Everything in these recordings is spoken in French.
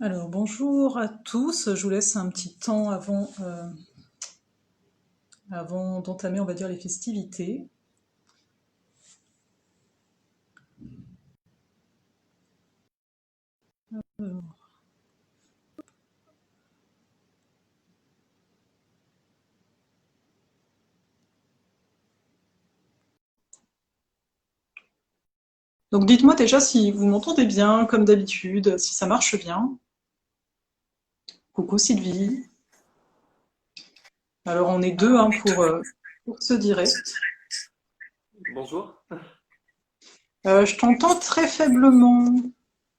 Alors, bonjour à tous. Je vous laisse un petit temps avant d'entamer, on va dire, les festivités. Euh, Donc, dites-moi déjà si vous m'entendez bien, comme d'habitude, si ça marche bien. Coucou Sylvie. Alors, on est deux hein, pour ce direct. Bonjour. Je t'entends très faiblement.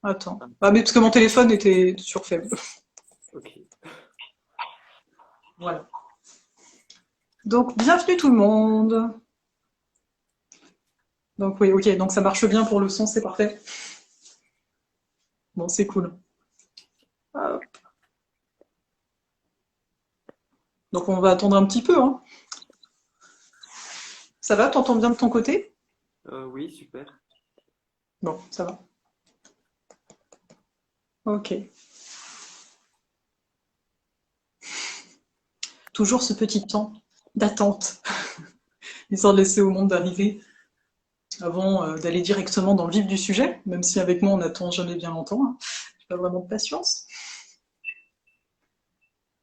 Attends. Ah, Ah, mais parce que mon téléphone était sur faible. ok. Voilà. Donc, bienvenue tout le monde. Donc, oui, ok. Donc, ça marche bien pour le son, c'est parfait. Bon, c'est cool. Hop. Donc, on va attendre un petit peu, hein. Ça va, t'entends bien de ton côté? Oui, super. Bon, ça va. Ok. Toujours ce petit temps d'attente, histoire de laisser au monde d'arriver avant d'aller directement dans le vif du sujet, même si avec moi on n'attend jamais bien longtemps, hein. J'ai pas vraiment de patience.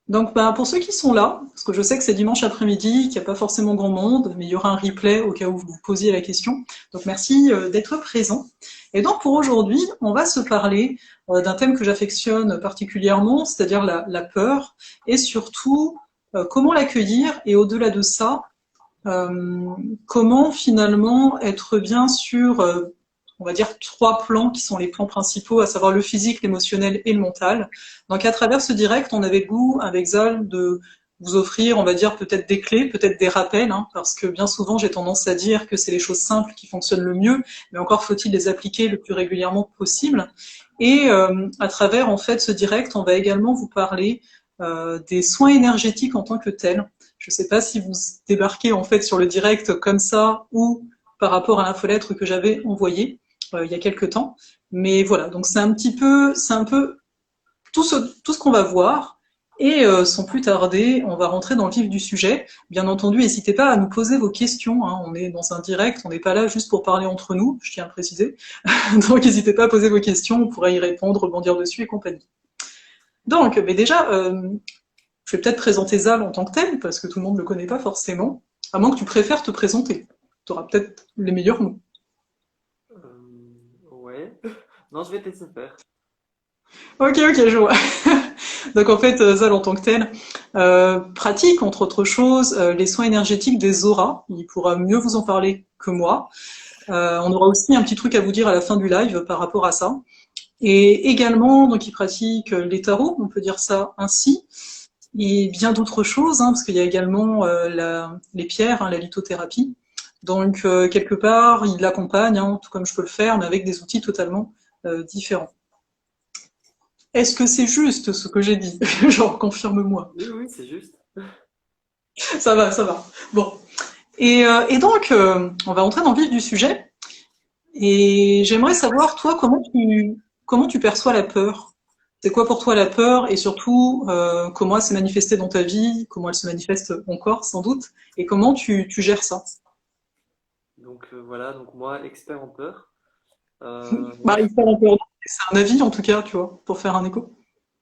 Donc bah, pour ceux qui sont là, parce que je sais que c'est dimanche après-midi, qu'il n'y a pas forcément grand monde, mais il y aura un replay au cas où vous vous posiez la question. Donc merci d'être présent. Et donc pour aujourd'hui, on va se parler d'un thème que j'affectionne particulièrement, c'est-à-dire la peur, et surtout comment l'accueillir, et au-delà de ça, euh, comment finalement être bien sur, on va dire, trois plans qui sont les plans principaux, à savoir le physique, l'émotionnel et le mental. Donc à travers ce direct, on avait le goût avec Zal de vous offrir, on va dire, peut-être des clés, peut-être des rappels, hein, parce que bien souvent j'ai tendance à dire que c'est les choses simples qui fonctionnent le mieux, mais encore faut-il les appliquer le plus régulièrement possible. Et à travers en fait ce direct, on va également vous parler des soins énergétiques en tant que tels. Je ne sais pas si vous débarquez en fait sur le direct comme ça ou par rapport à l'infolettre que j'avais envoyée il y a quelques temps. Mais voilà, donc c'est un peu tout ce qu'on va voir. Et sans plus tarder, on va rentrer dans le vif du sujet. Bien entendu, n'hésitez pas à nous poser vos questions, hein. On est dans un direct, on n'est pas là juste pour parler entre nous, je tiens à préciser. Donc n'hésitez pas à poser vos questions, on pourra y répondre, rebondir dessus et compagnie. Donc, mais déjà, je vais peut-être présenter Zal en tant que tel, parce que tout le monde ne le connaît pas forcément, à moins que tu préfères te présenter. Tu auras peut-être les meilleurs mots. Ouais. Non, je vais te laisser faire. Ok, ok, je vois. Donc en fait, Zal en tant que tel pratique, entre autres choses, les soins énergétiques des auras. Il pourra mieux vous en parler que moi. On aura aussi un petit truc à vous dire à la fin du live par rapport à ça. Et également, donc il pratique les tarots, on peut dire ça ainsi, et bien d'autres choses, hein, parce qu'il y a également les pierres, hein, la lithothérapie. Donc quelque part, il l'accompagne, hein, tout comme je peux le faire, mais avec des outils totalement différents. Est-ce que c'est juste ce que j'ai dit? Genre, confirme-moi. Oui, oui, c'est juste. Ça va, ça va. Bon. Et donc, on va entrer dans le vif du sujet. Et j'aimerais savoir, toi, comment tu perçois la peur? C'est quoi pour toi la peur? Et surtout, comment elle s'est manifestée dans ta vie? Comment elle se manifeste encore, sans doute? Et comment tu gères ça? Donc voilà, donc moi, expert en peur. Bah, il faut un peu. C'est un avis, en tout cas, tu vois, pour faire un écho.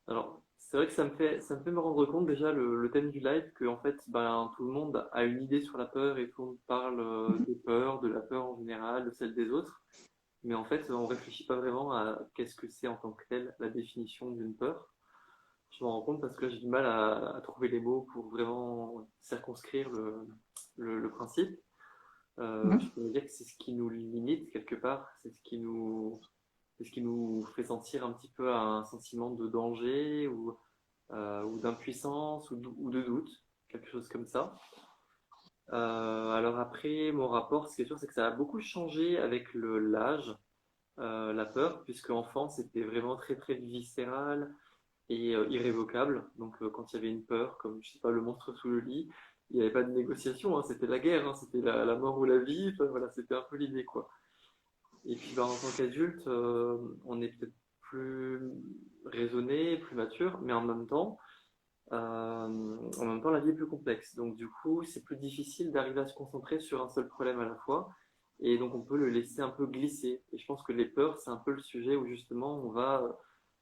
Alors, c'est vrai que ça me fait me rendre compte déjà le thème du live que en fait, ben, tout le monde a une idée sur la peur et tout le monde parle des peurs, de la peur en général, de celle des autres. Mais en fait, on réfléchit pas vraiment à qu'est-ce que c'est en tant que tel la définition d'une peur. Je m'en rends compte parce que j'ai du mal à trouver les mots pour vraiment circonscrire le principe. Je Mhm. pourrais dire que c'est ce qui nous limite quelque part, c'est ce qui nous fait sentir un petit peu un sentiment de danger ou d'impuissance ou de doute, quelque chose comme ça. Alors après, mon rapport, ce qui est sûr, c'est que ça a beaucoup changé avec l'âge, la peur, puisque enfant, c'était vraiment très très viscéral et irrévocable. Donc quand il y avait une peur, comme je sais pas, le monstre sous le lit, il n'y avait pas de négociation, hein, c'était la guerre, hein, c'était la mort ou la vie, enfin, voilà, c'était un peu l'idée quoi. Et puis bah, en tant qu'adulte, on est peut-être plus raisonnée, plus mature, mais en même temps, la vie est plus complexe. Donc, du coup, c'est plus difficile d'arriver à se concentrer sur un seul problème à la fois. Et donc, on peut le laisser un peu glisser. Et je pense que les peurs, c'est un peu le sujet où justement, on va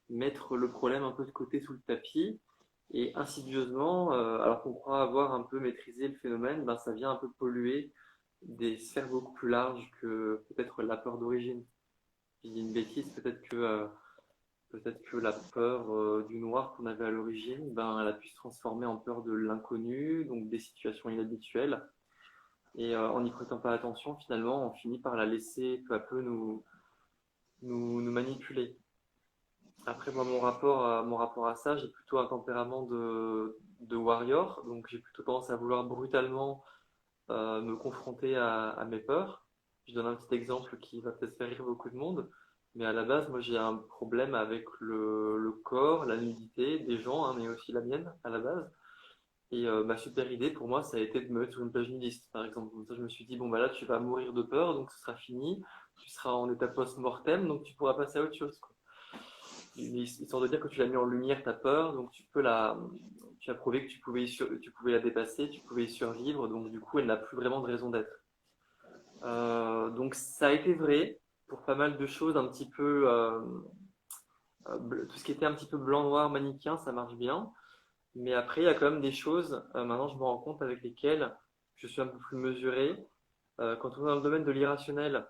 mettre le problème un peu de côté sous le tapis. Et insidieusement, alors qu'on croit avoir un peu maîtrisé le phénomène, ben, ça vient un peu polluer des sphères beaucoup plus larges que peut-être la peur d'origine. Je dis une bêtise, peut-être que la peur du noir qu'on avait à l'origine, ben, elle a pu se transformer en peur de l'inconnu, donc des situations inhabituelles. Et en n'y prêtant pas attention, finalement, on finit par la laisser peu à peu nous manipuler. Après, moi, mon rapport à ça, j'ai plutôt un tempérament de warrior, donc j'ai plutôt tendance à vouloir brutalement me confronter à mes peurs. Je donne un petit exemple qui va peut-être faire rire beaucoup de monde, mais à la base, moi, j'ai un problème avec le corps, la nudité des gens, hein, mais aussi la mienne à la base. Et ma super idée pour moi, ça a été de me mettre sur une plage nudiste, par exemple. Comme ça, je me suis dit, bon, bah là, tu vas mourir de peur, donc ce sera fini. Tu seras en état post-mortem, donc tu pourras passer à autre chose, quoi. Histoire de dire que tu l'as mis en lumière, ta peur, donc tu as prouvé que tu pouvais la dépasser, tu pouvais y survivre, donc du coup, elle n'a plus vraiment de raison d'être. Donc ça a été vrai pour pas mal de choses un petit peu, tout ce qui était un petit peu blanc-noir, manichéen, ça marche bien. Mais après, il y a quand même des choses, maintenant je me rends compte, avec lesquelles je suis un peu plus mesuré. Quand on est dans le domaine de l'irrationnel,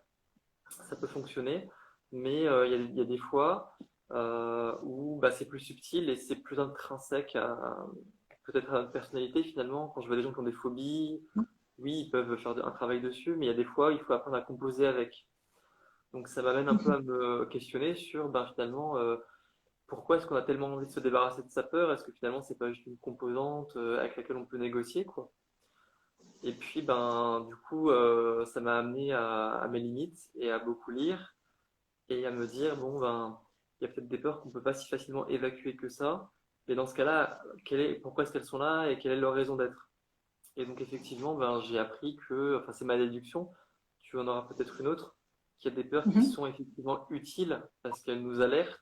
ça peut fonctionner, mais il y a des fois où bah, c'est plus subtil et c'est plus intrinsèque peut-être à notre personnalité finalement. Quand je vois des gens qui ont des phobies, oui, ils peuvent faire un travail dessus, mais il y a des fois, il faut apprendre à composer avec. Donc ça m'amène un peu à me questionner sur ben, finalement pourquoi est-ce qu'on a tellement envie de se débarrasser de sa peur? Est-ce que finalement c'est pas juste une composante avec laquelle on peut négocier, quoi? Et puis ben du coup ça m'a amené à mes limites et à beaucoup lire et à me dire bon ben il y a peut-être des peurs qu'on peut pas si facilement évacuer que ça. Mais dans ce cas-là, pourquoi est-ce qu'elles sont là et quelle est leur raison d'être? Et donc effectivement ben j'ai appris que, enfin c'est ma déduction, tu en auras peut-être une autre, qu'il y a des peurs qui sont effectivement utiles parce qu'elles nous alertent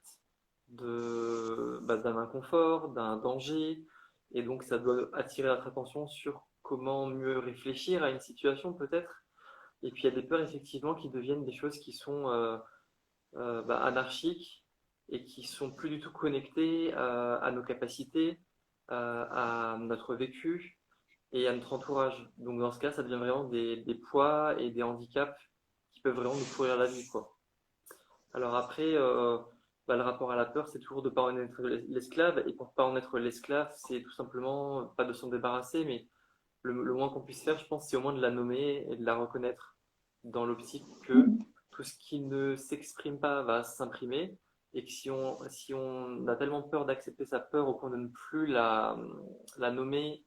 d'un inconfort, d'un danger, et donc ça doit attirer notre attention sur comment mieux réfléchir à une situation peut-être. Et puis il y a des peurs effectivement qui deviennent des choses qui sont anarchiques et qui sont plus du tout connectées à nos capacités, à notre vécu et à notre entourage. Donc dans ce cas, ça devient vraiment des poids et des handicaps qui peuvent vraiment nous pourrir la vie, quoi. Alors après, le rapport à la peur, c'est toujours de ne pas en être l'esclave. Et pour ne pas en être l'esclave, c'est tout simplement pas de s'en débarrasser, mais le moins qu'on puisse faire, je pense, c'est au moins de la nommer et de la reconnaître dans l'optique que tout ce qui ne s'exprime pas va s'imprimer et que si on a tellement peur d'accepter sa peur au point de ne plus la nommer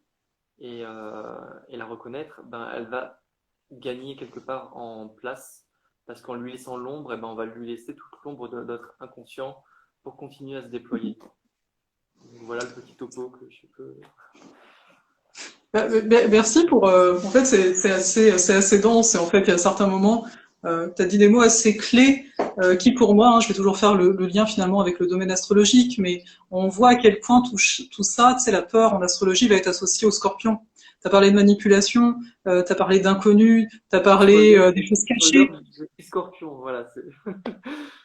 et la reconnaître, ben, elle va gagner quelque part en place parce qu'en lui laissant l'ombre, eh ben, on va lui laisser toute l'ombre de notre inconscient pour continuer à se déployer. Donc, voilà le petit topo que je peux. Merci pour. En fait, c'est assez dense. Et en fait, il y a certains moments, tu as dit des mots assez clés qui, pour moi, je vais toujours faire le lien finalement avec le domaine astrologique, mais on voit à quel point tout ça, tu sais, la peur en astrologie va être associée au scorpion. Tu as parlé de manipulation, tu as parlé d'inconnu, tu as parlé des choses cachées. Je suis scorpion, voilà.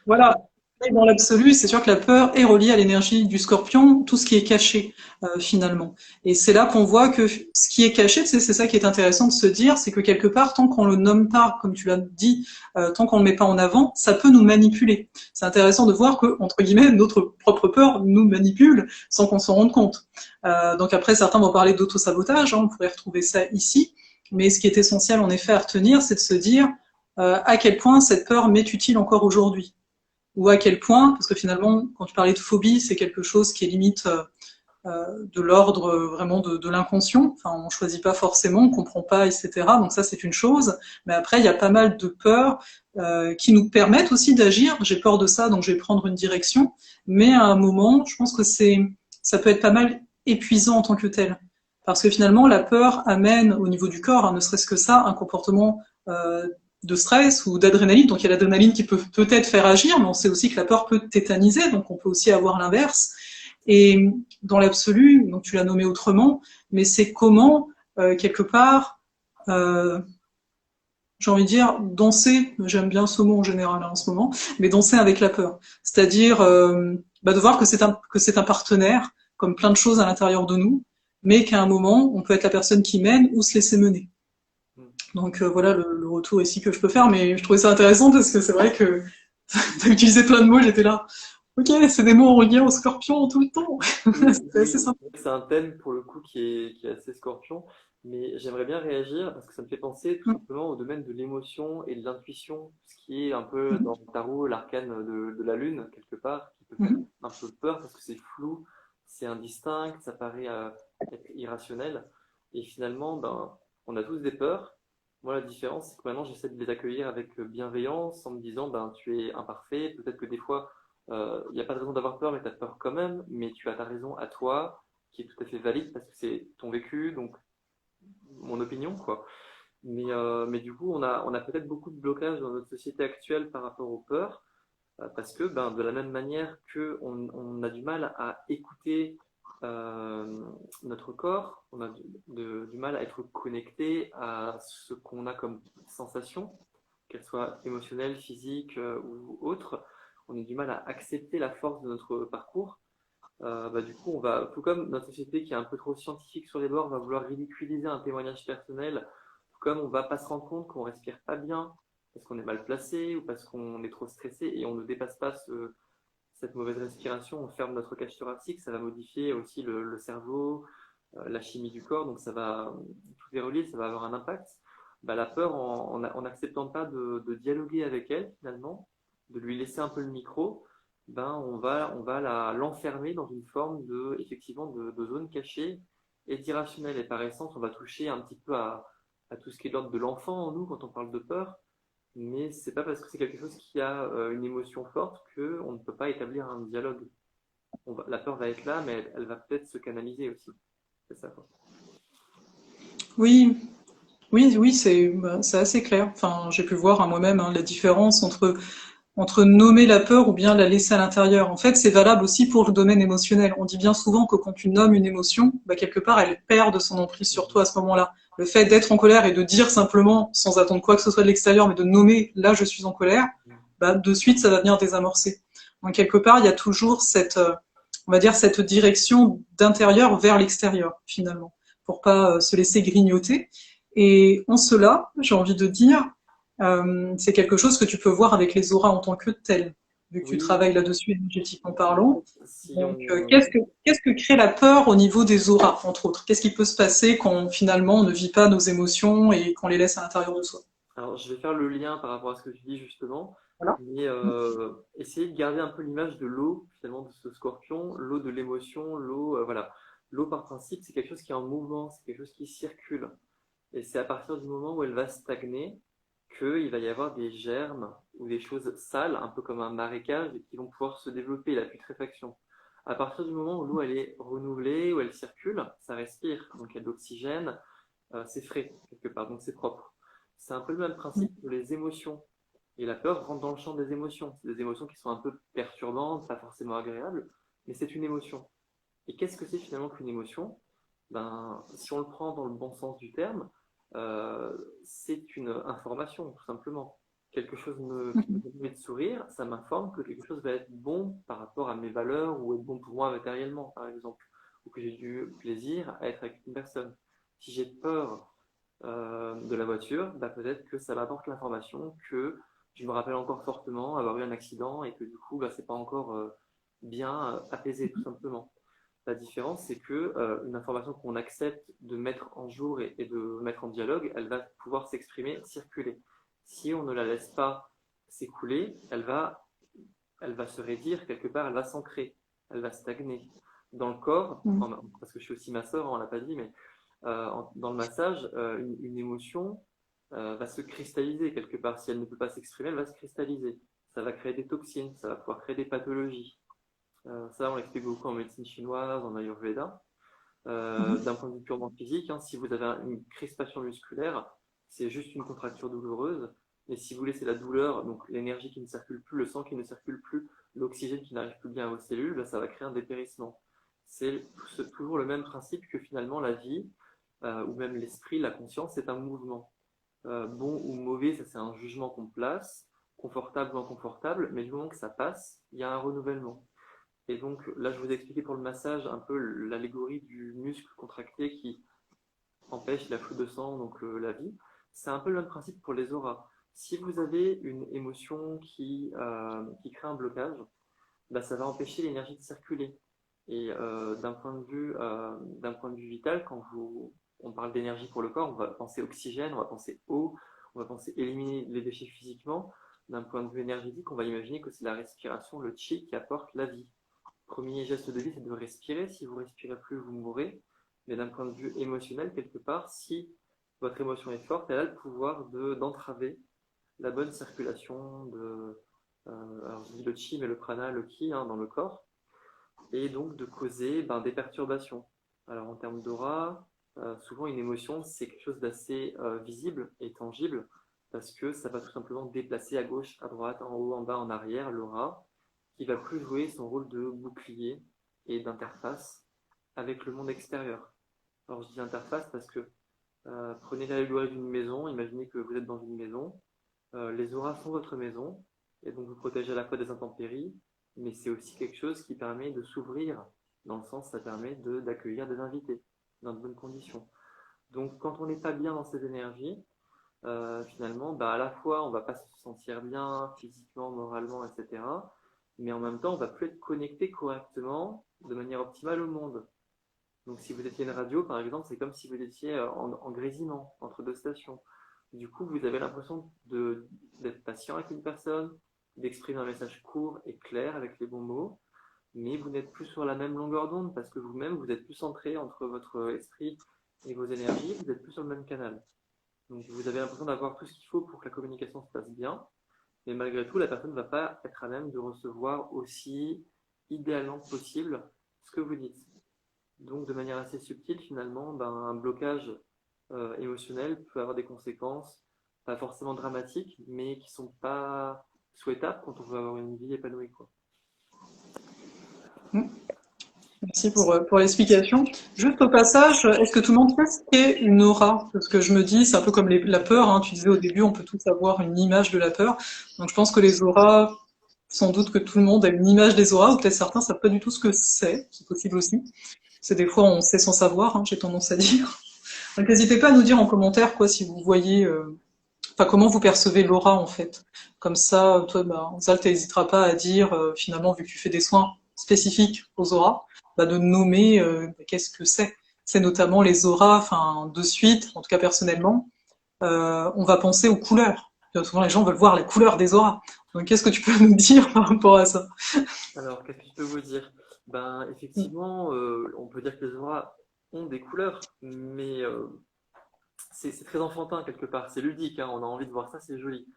Voilà. Et dans l'absolu, c'est sûr que la peur est reliée à l'énergie du scorpion, tout ce qui est caché finalement. Et c'est là qu'on voit que ce qui est caché, c'est ça qui est intéressant de se dire, c'est que quelque part, tant qu'on le nomme pas, comme tu l'as dit, tant qu'on le met pas en avant, ça peut nous manipuler. C'est intéressant de voir que, entre guillemets, notre propre peur nous manipule sans qu'on s'en rende compte. Donc après, certains vont parler d'auto-sabotage, on pourrait retrouver ça ici. Mais ce qui est essentiel, en effet, à retenir, c'est de se dire à quel point cette peur m'est utile encore aujourd'hui. Ou à quel point, parce que finalement, quand tu parlais de phobie, c'est quelque chose qui est limite de l'ordre vraiment de l'inconscient. Enfin, on choisit pas forcément, on comprend pas, etc. Donc ça, c'est une chose. Mais après, il y a pas mal de peurs qui nous permettent aussi d'agir. J'ai peur de ça, donc je vais prendre une direction. Mais à un moment, je pense que ça peut être pas mal épuisant en tant que tel. Parce que finalement, la peur amène au niveau du corps, ne serait-ce que ça, un comportement de stress ou d'adrénaline. Donc il y a l'adrénaline qui peut peut-être faire agir, mais on sait aussi que la peur peut tétaniser, donc on peut aussi avoir l'inverse. Et dans l'absolu, donc tu l'as nommé autrement, mais c'est comment, quelque part, j'ai envie de dire, danser, j'aime bien ce mot en général en ce moment, mais danser avec la peur. C'est-à-dire de voir que c'est un partenaire, comme plein de choses à l'intérieur de nous, mais qu'à un moment, on peut être la personne qui mène ou se laisser mener. Donc voilà le retour ici que je peux faire, mais je trouvais ça intéressant parce que c'est vrai que t'as utilisé plein de mots, j'étais là. Ok, c'est des mots en relié au scorpion tout le temps. C'est assez Oui, sympa. c'est un thème pour le coup qui est assez scorpion, mais j'aimerais bien réagir parce que ça me fait penser tout simplement au domaine de l'émotion et de l'intuition, ce qui est un peu dans le tarot l'arcane de la lune, quelque part, qui peut faire un peu peur parce que c'est flou, c'est indistinct, ça paraît être irrationnel, et finalement, ben, on a tous des peurs. Moi, la différence, c'est que maintenant, j'essaie de les accueillir avec bienveillance en me disant, ben, tu es imparfait, peut-être que des fois, il n'y a pas de raison d'avoir peur, mais tu as peur quand même, mais tu as ta raison à toi, qui est tout à fait valide parce que c'est ton vécu, donc mon opinion, quoi. Mais du coup, on a peut-être beaucoup de blocages dans notre société actuelle par rapport aux peurs, parce que ben, de la même manière qu'on a du mal à écouter notre corps, on a du mal à être connecté à ce qu'on a comme sensation, qu'elle soit émotionnelle, physique ou autre. On a du mal à accepter la force de notre parcours. Du coup, on va, tout comme notre société qui est un peu trop scientifique sur les bords, va vouloir ridiculiser un témoignage personnel, tout comme on va pas se rendre compte qu'on respire pas bien parce qu'on est mal placé ou parce qu'on est trop stressé et on ne dépasse pas cette mauvaise respiration, on ferme notre cage thoracique, ça va modifier aussi le cerveau, la chimie du corps, donc ça va, tout est relié, ça va avoir un impact. La peur, en n'acceptant pas de dialoguer avec elle finalement, de lui laisser un peu le micro, on va l'enfermer dans une forme effectivement, de zone cachée et d'irrationnel. Et par essence, on va toucher un petit peu à tout ce qui est de l'ordre de l'enfant en nous quand on parle de peur, mais c'est pas parce que c'est quelque chose qui a une émotion forte qu'on ne peut pas établir un dialogue. La peur va être là, mais elle va peut-être se canaliser aussi. C'est ça, quoi. Oui, oui, c'est assez clair. Enfin, j'ai pu voir moi-même la différence entre nommer la peur ou bien la laisser à l'intérieur. En fait, c'est valable aussi pour le domaine émotionnel. On dit bien souvent que quand tu nommes une émotion, quelque part, elle perd de son emprise sur toi à ce moment-là. Le fait d'être en colère et de dire simplement, sans attendre quoi que ce soit de l'extérieur, mais de nommer, là, je suis en colère, de suite, ça va venir désamorcer. Donc, quelque part, il y a toujours on va dire, cette direction d'intérieur vers l'extérieur, finalement, pour pas se laisser grignoter. Et en cela, j'ai envie de dire, c'est quelque chose que tu peux voir avec les auras en tant que telles, vu que tu Oui, travailles là-dessus énergétiquement parlant. si Donc, on, qu'est-ce que crée la peur au niveau des auras, entre autres? Qu'est-ce qui peut se passer quand finalement on ne vit pas nos émotions et qu'on les laisse à l'intérieur de soi? Alors, je vais faire le lien par rapport à ce que tu dis justement, Voilà. mais essayer de garder un peu l'image de l'eau, finalement, de ce scorpion, l'eau de l'émotion, l'eau, voilà. L'eau, par principe, c'est quelque chose qui est en mouvement, c'est quelque chose qui circule. Et c'est à partir du moment où elle va stagner qu'il va y avoir des germes ou des choses sales, un peu comme un marécage, qui vont pouvoir se développer, la putréfaction. À partir du moment où l'eau elle est renouvelée, où elle circule, ça respire, donc il y a de l'oxygène, c'est frais quelque part, donc c'est propre. C'est un peu le même principe que les émotions. Et la peur rentre dans le champ des émotions. C'est des émotions qui sont un peu perturbantes, pas forcément agréables, mais c'est une émotion. Et qu'est-ce que c'est finalement qu'une émotion? Si on le prend dans le bon sens du terme, c'est une information, tout simplement. Quelque chose qui me permet de sourire, ça m'informe que quelque chose va être bon par rapport à mes valeurs ou être bon pour moi matériellement, par exemple, ou que j'ai du plaisir à être avec une personne. Si j'ai peur de la voiture, peut-être que ça m'apporte l'information que je me rappelle encore fortement avoir eu un accident et que du coup, c'est pas encore bien apaisé, tout simplement. La différence, c'est que une information qu'on accepte de mettre en jour et de mettre en dialogue, elle va pouvoir s'exprimer, circuler. Si on ne la laisse pas s'écouler, elle va se raidir quelque part, elle va s'ancrer, elle va stagner. Dans le corps, parce que je suis aussi masseur, on l'a pas dit, mais dans le massage, une émotion va se cristalliser quelque part. Si elle ne peut pas s'exprimer, elle va se cristalliser. Ça va créer des toxines, ça va pouvoir créer des pathologies. Ça, on l'explique beaucoup en médecine chinoise, en Ayurveda. D'un point de vue purement physique, si vous avez une crispation musculaire, c'est juste une contracture douloureuse. Et si vous voulez, c'est la douleur, donc l'énergie qui ne circule plus, le sang qui ne circule plus, l'oxygène qui n'arrive plus bien à vos cellules, ben, ça va créer un dépérissement. C'est toujours le même principe que finalement la vie, ou même l'esprit, la conscience, c'est un mouvement. Bon ou mauvais, ça c'est un jugement qu'on place, confortable ou inconfortable, mais du moment que ça passe, il y a un renouvellement. Et donc là, je vous ai expliqué pour le massage un peu l'allégorie du muscle contracté qui empêche l'afflux de sang, donc la vie. C'est un peu le même principe pour les auras. Si vous avez une émotion qui crée un blocage, bah, ça va empêcher l'énergie de circuler. Et d'un point de vue vital, on parle d'énergie pour le corps, on va penser oxygène, on va penser eau, on va penser éliminer les déchets physiquement. D'un point de vue énergétique, on va imaginer que c'est la respiration, le chi qui apporte la vie. Premier geste de vie, c'est de respirer. Si vous respirez plus, vous mourrez. Mais d'un point de vue émotionnel, quelque part, si votre émotion est forte, elle a le pouvoir d'entraver la bonne circulation alors je dis le chi, mais le prana, le ki dans le corps, et donc de causer des perturbations. Alors en termes d'aura, souvent une émotion, c'est quelque chose d'assez visible et tangible, parce que ça va tout simplement déplacer à gauche, à droite, en haut, en bas, en arrière, l'aura, qui va plus jouer son rôle de bouclier et d'interface avec le monde extérieur. Alors je dis interface parce que prenez l'allégorie d'une maison, imaginez que vous êtes dans une maison, les auras sont votre maison, et donc vous protégez à la fois des intempéries, mais c'est aussi quelque chose qui permet de s'ouvrir, dans le sens ça permet d'accueillir des invités dans de bonnes conditions. Donc quand on n'est pas bien dans ces énergies, finalement, à la fois on ne va pas se sentir bien physiquement, moralement, etc. Mais en même temps, on ne va plus être connecté correctement, de manière optimale au monde. Donc si vous étiez une radio, par exemple, c'est comme si vous étiez en grésillement entre deux stations. Du coup, vous avez l'impression d'être patient avec une personne, d'exprimer un message court et clair avec les bons mots, mais vous n'êtes plus sur la même longueur d'onde parce que vous-même, vous êtes plus centré entre votre esprit et vos énergies, vous n'êtes plus sur le même canal. Donc vous avez l'impression d'avoir tout ce qu'il faut pour que la communication se passe bien, mais malgré tout, la personne ne va pas être à même de recevoir aussi idéalement possible ce que vous dites. Donc, de manière assez subtile, finalement, un blocage émotionnel peut avoir des conséquences, pas forcément dramatiques, mais qui ne sont pas souhaitables quand on veut avoir une vie épanouie, quoi. Merci pour l'explication. Juste au passage, est-ce que tout le monde sait ce qu'est une aura? Parce que je me dis, c'est un peu comme la peur, hein. Tu disais au début, on peut tous avoir une image de la peur. Donc je pense que les auras, sans doute que tout le monde a une image des auras, ou peut-être certains savent pas du tout ce que c'est possible aussi. C'est des fois on sait sans savoir, hein, j'ai tendance à dire. Donc n'hésitez pas à nous dire en commentaire quoi si vous voyez, enfin comment vous percevez l'aura en fait. Comme ça, toi, Zal, t'hésiteras pas à dire finalement vu que tu fais des soins spécifiques aux auras, de nommer qu'est-ce que c'est. C'est notamment les auras, enfin de suite, en tout cas personnellement, on va penser aux couleurs. Souvent les gens veulent voir la couleur des auras. Donc qu'est-ce que tu peux nous dire par rapport à ça? Alors, qu'est-ce que je peux vous dire? Effectivement, on peut dire que les auras ont des couleurs, mais c'est très enfantin quelque part, c'est ludique, hein, on a envie de voir ça, c'est joli.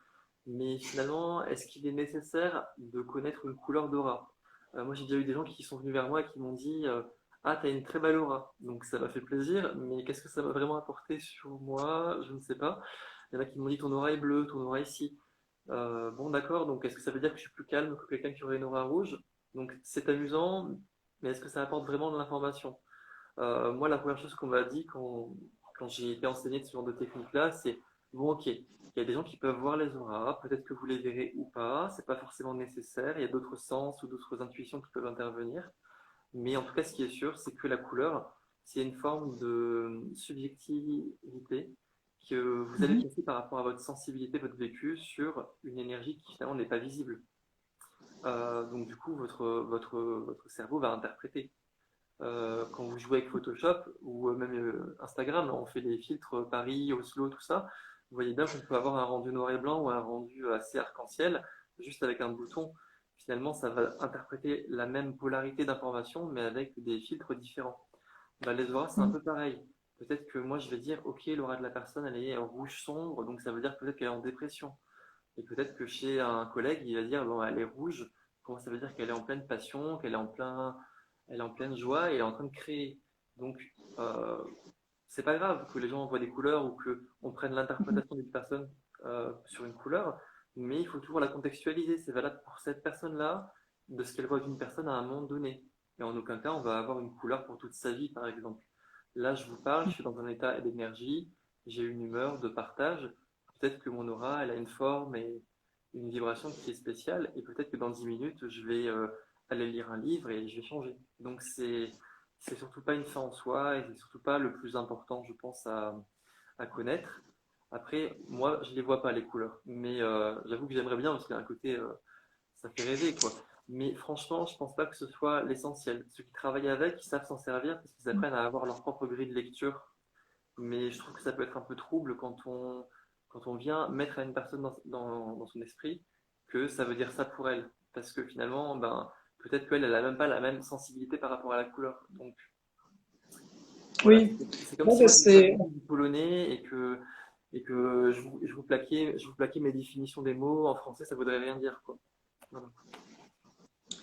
Mais finalement, est-ce qu'il est nécessaire de connaître une couleur d'aura? Moi, j'ai déjà eu des gens qui sont venus vers moi et qui m'ont dit ah, t'as une très belle aura. Donc, ça m'a fait plaisir, mais qu'est-ce que ça m'a vraiment apporté sur moi? Je ne sais pas. Il y en a qui m'ont dit ton aura est bleue, ton aura est ici. Bon, d'accord, donc est-ce que ça veut dire que je suis plus calme que quelqu'un qui aurait une aura rouge? Donc, c'est amusant, mais est-ce que ça apporte vraiment de l'information? Moi, la première chose qu'on m'a dit quand j'ai été enseigné de ce genre de technique-là, c'est bon, ok, il y a des gens qui peuvent voir les auras, peut-être que vous les verrez ou pas, c'est pas forcément nécessaire, il y a d'autres sens ou d'autres intuitions qui peuvent intervenir, mais en tout cas, ce qui est sûr, c'est que la couleur, c'est une forme de subjectivité que vous allez Mhm. placer par rapport à votre sensibilité, votre vécu sur une énergie qui finalement n'est pas visible. Donc du coup, votre cerveau va interpréter quand vous jouez avec Photoshop ou même Instagram, on fait des filtres Paris, Oslo, tout ça. Vous voyez bien qu'on peut avoir un rendu noir et blanc ou un rendu assez arc-en-ciel juste avec un bouton. Finalement, ça va interpréter la même polarité d'information, mais avec des filtres différents. Les auras, c'est un peu pareil. Peut-être que moi, je vais dire, ok, l'aura de la personne, elle est en rouge sombre, donc ça veut dire peut-être qu'elle est en dépression. Et peut-être que chez un collègue, il va dire, bon, elle est rouge, comment ça veut dire qu'elle est en pleine passion, elle est en pleine joie et elle est en train de créer. Donc, c'est pas grave que les gens voient des couleurs ou qu'on prenne l'interprétation d'une personne sur une couleur, mais il faut toujours la contextualiser. C'est valable pour cette personne-là, de ce qu'elle voit d'une personne à un moment donné. Et en aucun cas, on va avoir une couleur pour toute sa vie, par exemple. Là, je vous parle, je suis dans un état d'énergie, j'ai une humeur de partage. Peut-être que mon aura, elle a une forme et une vibration qui est spéciale, et peut-être que dans 10 minutes, je vais aller lire un livre et je vais changer. Donc, c'est surtout pas une fin en soi, et c'est surtout pas le plus important, je pense, à connaître. Après, moi, je les vois pas, les couleurs, mais j'avoue que j'aimerais bien parce qu'il y a un côté, ça fait rêver, quoi. Mais franchement, je pense pas que ce soit l'essentiel. Ceux qui travaillent avec, ils savent s'en servir parce qu'ils apprennent à avoir leur propre grille de lecture. Mais je trouve que ça peut être un peu trouble quand on vient mettre à une personne dans son esprit que ça veut dire ça pour elle. Parce que finalement, ben, peut-être qu'elle, elle a même pas la même sensibilité par rapport à la couleur. Donc voilà, Oui, c'est comme bon, si ben, moi je n'avais pas c'est compris du polonais et que je vous plaquais mes définitions des mots en français, ça voudrait rien dire, quoi. Voilà.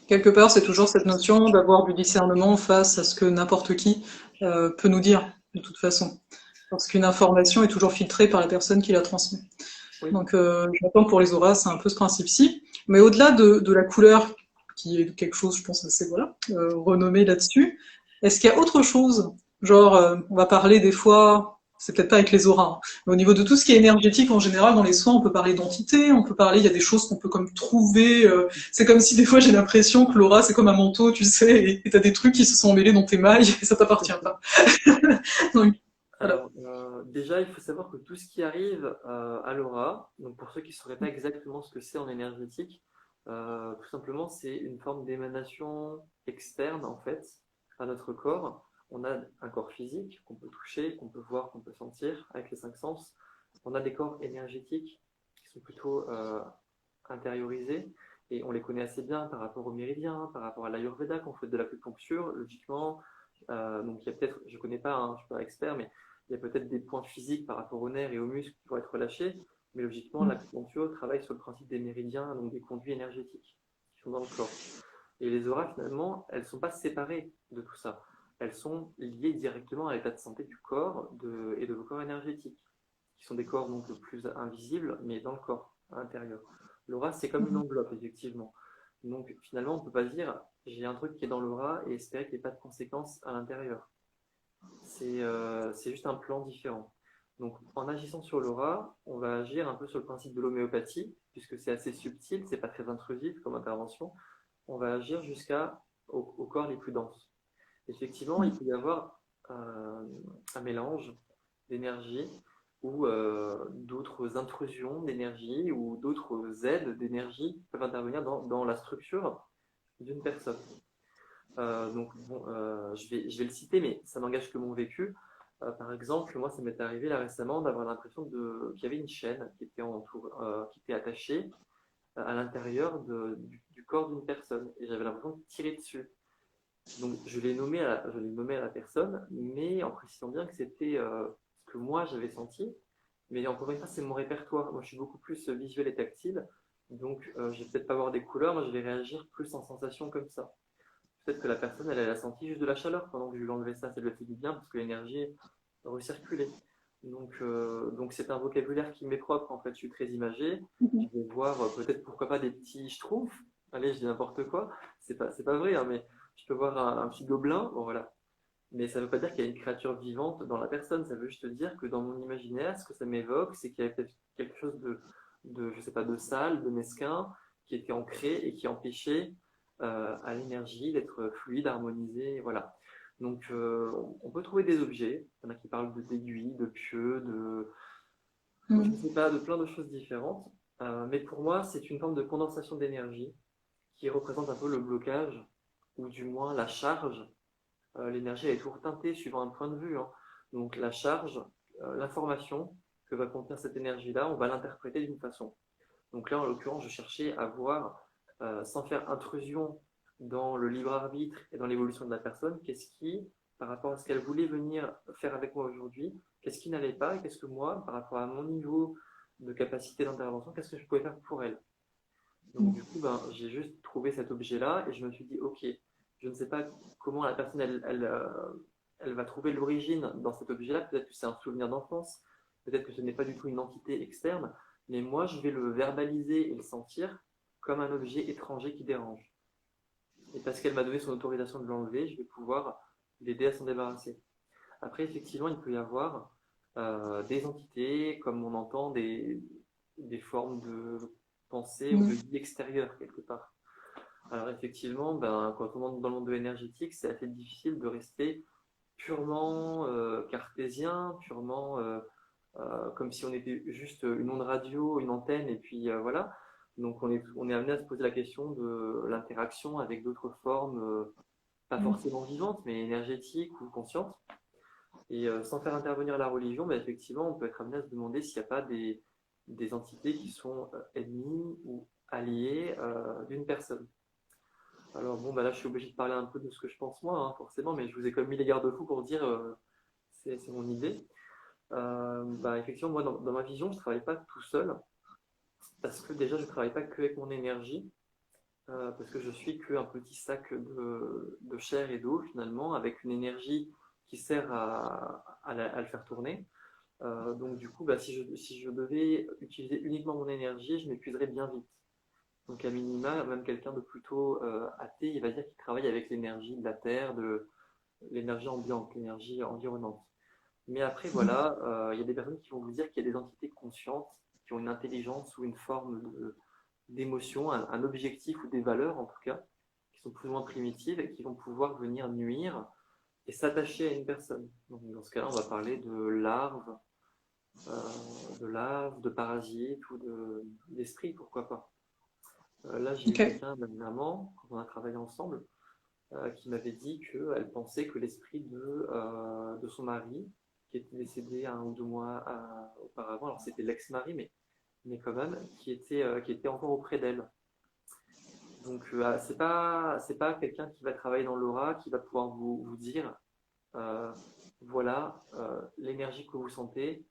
quelque part, c'est toujours cette notion d'avoir du discernement face à ce que n'importe qui peut nous dire, de toute façon. Parce qu'une information est toujours filtrée par la personne qui la transmet. Oui. Donc, j'entends pour les auras, c'est un peu ce principe-ci. Mais au-delà de la couleur, qui est quelque chose, je pense, assez voilà, renommé là-dessus, est-ce qu'il y a autre chose? Genre, on va parler des fois, c'est peut-être pas avec les auras, hein, mais au niveau de tout ce qui est énergétique en général dans les soins, on peut parler d'entité, on peut parler, il y a des choses qu'on peut comme trouver. C'est comme si des fois j'ai l'impression que l'aura c'est comme un manteau, tu sais, et t'as des trucs qui se sont mêlés dans tes mailles et ça t'appartient pas. Donc, voilà. Alors, déjà, il faut savoir que tout ce qui arrive à l'aura, donc pour ceux qui ne sauraient pas exactement ce que c'est en énergétique, tout simplement, c'est une forme d'émanation externe, en fait, à notre corps. On a un corps physique qu'on peut toucher, qu'on peut voir, qu'on peut sentir avec les cinq sens. On a des corps énergétiques qui sont plutôt intériorisés et on les connaît assez bien par rapport aux méridiens, par rapport à l'Ayurveda, qu'on fait de l'acupuncture, logiquement. Donc, il y a peut-être, je ne connais pas, hein, je ne suis pas expert, mais il y a peut-être des points physiques par rapport aux nerfs et aux muscles qui vont être relâchés, mais logiquement, l'acupuncture travaille sur le principe des méridiens, donc des conduits énergétiques qui sont dans le corps. Et les auras, finalement, elles ne sont pas séparées de tout ça. Elles sont liées directement à l'état de santé du corps et de vos corps énergétiques, qui sont des corps donc le plus invisibles, mais dans le corps, à l'intérieur. L'aura, c'est comme une enveloppe, effectivement. Donc finalement, on ne peut pas dire j'ai un truc qui est dans l'aura et espérer qu'il n'y ait pas de conséquences à l'intérieur. C'est juste un plan différent. Donc, en agissant sur l'aura, on va agir un peu sur le principe de l'homéopathie, puisque c'est assez subtil, c'est pas très intrusif comme intervention. On va agir jusqu'au corps les plus denses. Effectivement, il peut y avoir un mélange d'énergie ou d'autres intrusions d'énergie ou d'autres aides d'énergie peuvent intervenir dans la structure d'une personne. Donc, bon, je vais le citer, mais ça n'engage que mon vécu. Par exemple, moi, ça m'est arrivé là récemment d'avoir l'impression qu'il y avait une chaîne qui était attachée à l'intérieur du corps d'une personne. Et j'avais l'impression de tirer dessus. Donc, je l'ai nommé à la personne, mais en précisant bien que c'était ce que moi j'avais senti. Mais encore une fois, c'est mon répertoire. Moi, je suis beaucoup plus visuel et tactile. Donc, je vais peut-être pas avoir des couleurs, moi, je vais réagir plus en sensation comme ça. Peut-être que la personne, elle a senti juste de la chaleur pendant que je lui enlevais ça. Ça lui a fait du bien parce que l'énergie recirculait. Donc c'est un vocabulaire qui m'est propre. En fait, je suis très imagé. Je vais voir peut-être pourquoi pas des petits schtroumpfs. Allez, je dis n'importe quoi. C'est pas vrai, hein, mais je peux voir un petit gobelin. Bon, voilà. Mais ça ne veut pas dire qu'il y a une créature vivante dans la personne. Ça veut juste dire que dans mon imaginaire, ce que ça m'évoque, c'est qu'il y avait peut-être quelque chose je sais pas, de sale, de mesquin, qui était ancré et qui empêchait à l'énergie d'être fluide, harmonisée. Voilà. Donc, on peut trouver des objets. Il y en a qui parlent d'aiguilles, de pieux, je ne sais pas, de plein de choses différentes. Mais pour moi, c'est une forme de condensation d'énergie qui représente un peu le blocage, ou du moins la charge. L'énergie elle est toujours teintée suivant un point de vue, hein. Donc la charge, l'information que va contenir cette énergie-là, on va l'interpréter d'une façon. Donc là, en l'occurrence, je cherchais à voir, sans faire intrusion dans le libre arbitre et dans l'évolution de la personne, qu'est-ce qui, par rapport à ce qu'elle voulait venir faire avec moi aujourd'hui, qu'est-ce qui n'allait pas et qu'est-ce que moi, par rapport à mon niveau de capacité d'intervention, qu'est-ce que je pouvais faire pour elle. Donc du coup, ben, j'ai juste trouvé cet objet-là et je me suis dit, ok, je ne sais pas comment la personne, elle va trouver l'origine dans cet objet-là. Peut-être que c'est un souvenir d'enfance, peut-être que ce n'est pas du tout une entité externe, mais moi, je vais le verbaliser et le sentir comme un objet étranger qui dérange. Et parce qu'elle m'a donné son autorisation de l'enlever, je vais pouvoir l'aider à s'en débarrasser. Après, effectivement, il peut y avoir des entités, comme on entend, des formes de pensée ou de Mm. vie extérieure, quelque part. Alors, effectivement, ben, quand on entre dans le monde de l'énergétique, c'est assez difficile de rester purement cartésien, purement comme si on était juste une onde radio, une antenne, et puis voilà. Donc, on est amené à se poser la question de l'interaction avec d'autres formes, pas Mm. forcément vivantes, mais énergétiques ou conscientes. Et sans faire intervenir la religion, bah, effectivement, on peut être amené à se demander s'il n'y a pas des entités qui sont ennemies ou alliées d'une personne. Alors bon, bah là, je suis obligé de parler un peu de ce que je pense moi, hein, forcément, mais je vous ai comme mis les garde-fous pour dire c'est mon idée. Bah, effectivement, moi, dans ma vision, je ne travaille pas tout seul, parce que déjà, je ne travaille pas que avec mon énergie, parce que je suis qu'un petit sac de chair et d'eau, finalement, avec une énergie qui sert à le faire tourner. Donc du coup, bah, si je devais utiliser uniquement mon énergie, je m'épuiserais bien vite. Donc à minima, même quelqu'un de plutôt athée, il va dire qu'il travaille avec l'énergie de la Terre, de l'énergie ambiante, l'énergie environnante. Mais après, voilà, il y a des personnes qui vont vous dire qu'il y a des entités conscientes, qui ont une intelligence ou une forme d'émotion, un objectif ou des valeurs en tout cas, qui sont plus ou moins primitives et qui vont pouvoir venir nuire et s'attacher à une personne. Donc dans ce cas-là, on va parler de parasites ou d'esprit, pourquoi pas. Là, j'ai eu Ok. quelqu'un dernièrement, quand on a travaillé ensemble, qui m'avait dit qu'elle pensait que l'esprit de son mari, qui était décédé 1 ou 2 mois auparavant, alors c'était l'ex-mari, mais quand même, qui était encore auprès d'elle. Donc, c'est pas quelqu'un qui va travailler dans l'aura, qui va pouvoir vous dire, euh, voilà, l'énergie que vous sentez,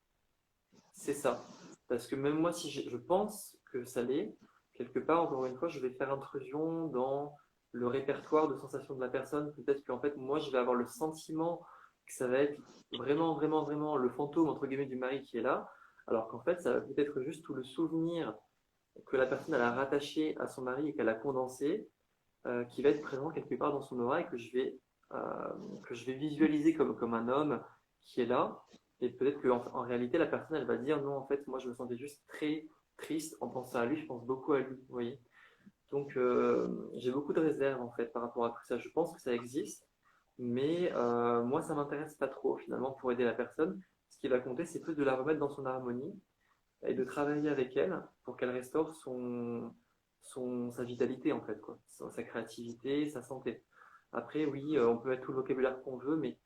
c'est ça. Parce que même moi, si je pense que ça l'est, quelque part, encore une fois, je vais faire intrusion dans le répertoire de sensations de la personne. Peut-être qu'en fait, moi, je vais avoir le sentiment que ça va être vraiment, vraiment, vraiment le fantôme, entre guillemets, du mari qui est là, alors qu'en fait, ça va peut-être juste tout le souvenir que la personne elle a rattaché à son mari et qu'elle a condensé, qui va être présent quelque part dans son aura et que je vais visualiser comme un homme qui est là. Et peut-être qu'en réalité, la personne, elle va dire non, en fait, moi, je me sentais juste très triste en pensant à lui, je pense beaucoup à lui, vous voyez. Donc, j'ai beaucoup de réserves, en fait, par rapport à tout ça. Je pense que ça existe, mais moi, ça m'intéresse pas trop, finalement, pour aider la personne. Ce qui va compter, c'est plus de la remettre dans son harmonie et de travailler avec elle pour qu'elle restaure sa vitalité, en fait, quoi. Sa créativité, sa santé. Après, oui, on peut mettre tout le vocabulaire qu'on veut, mais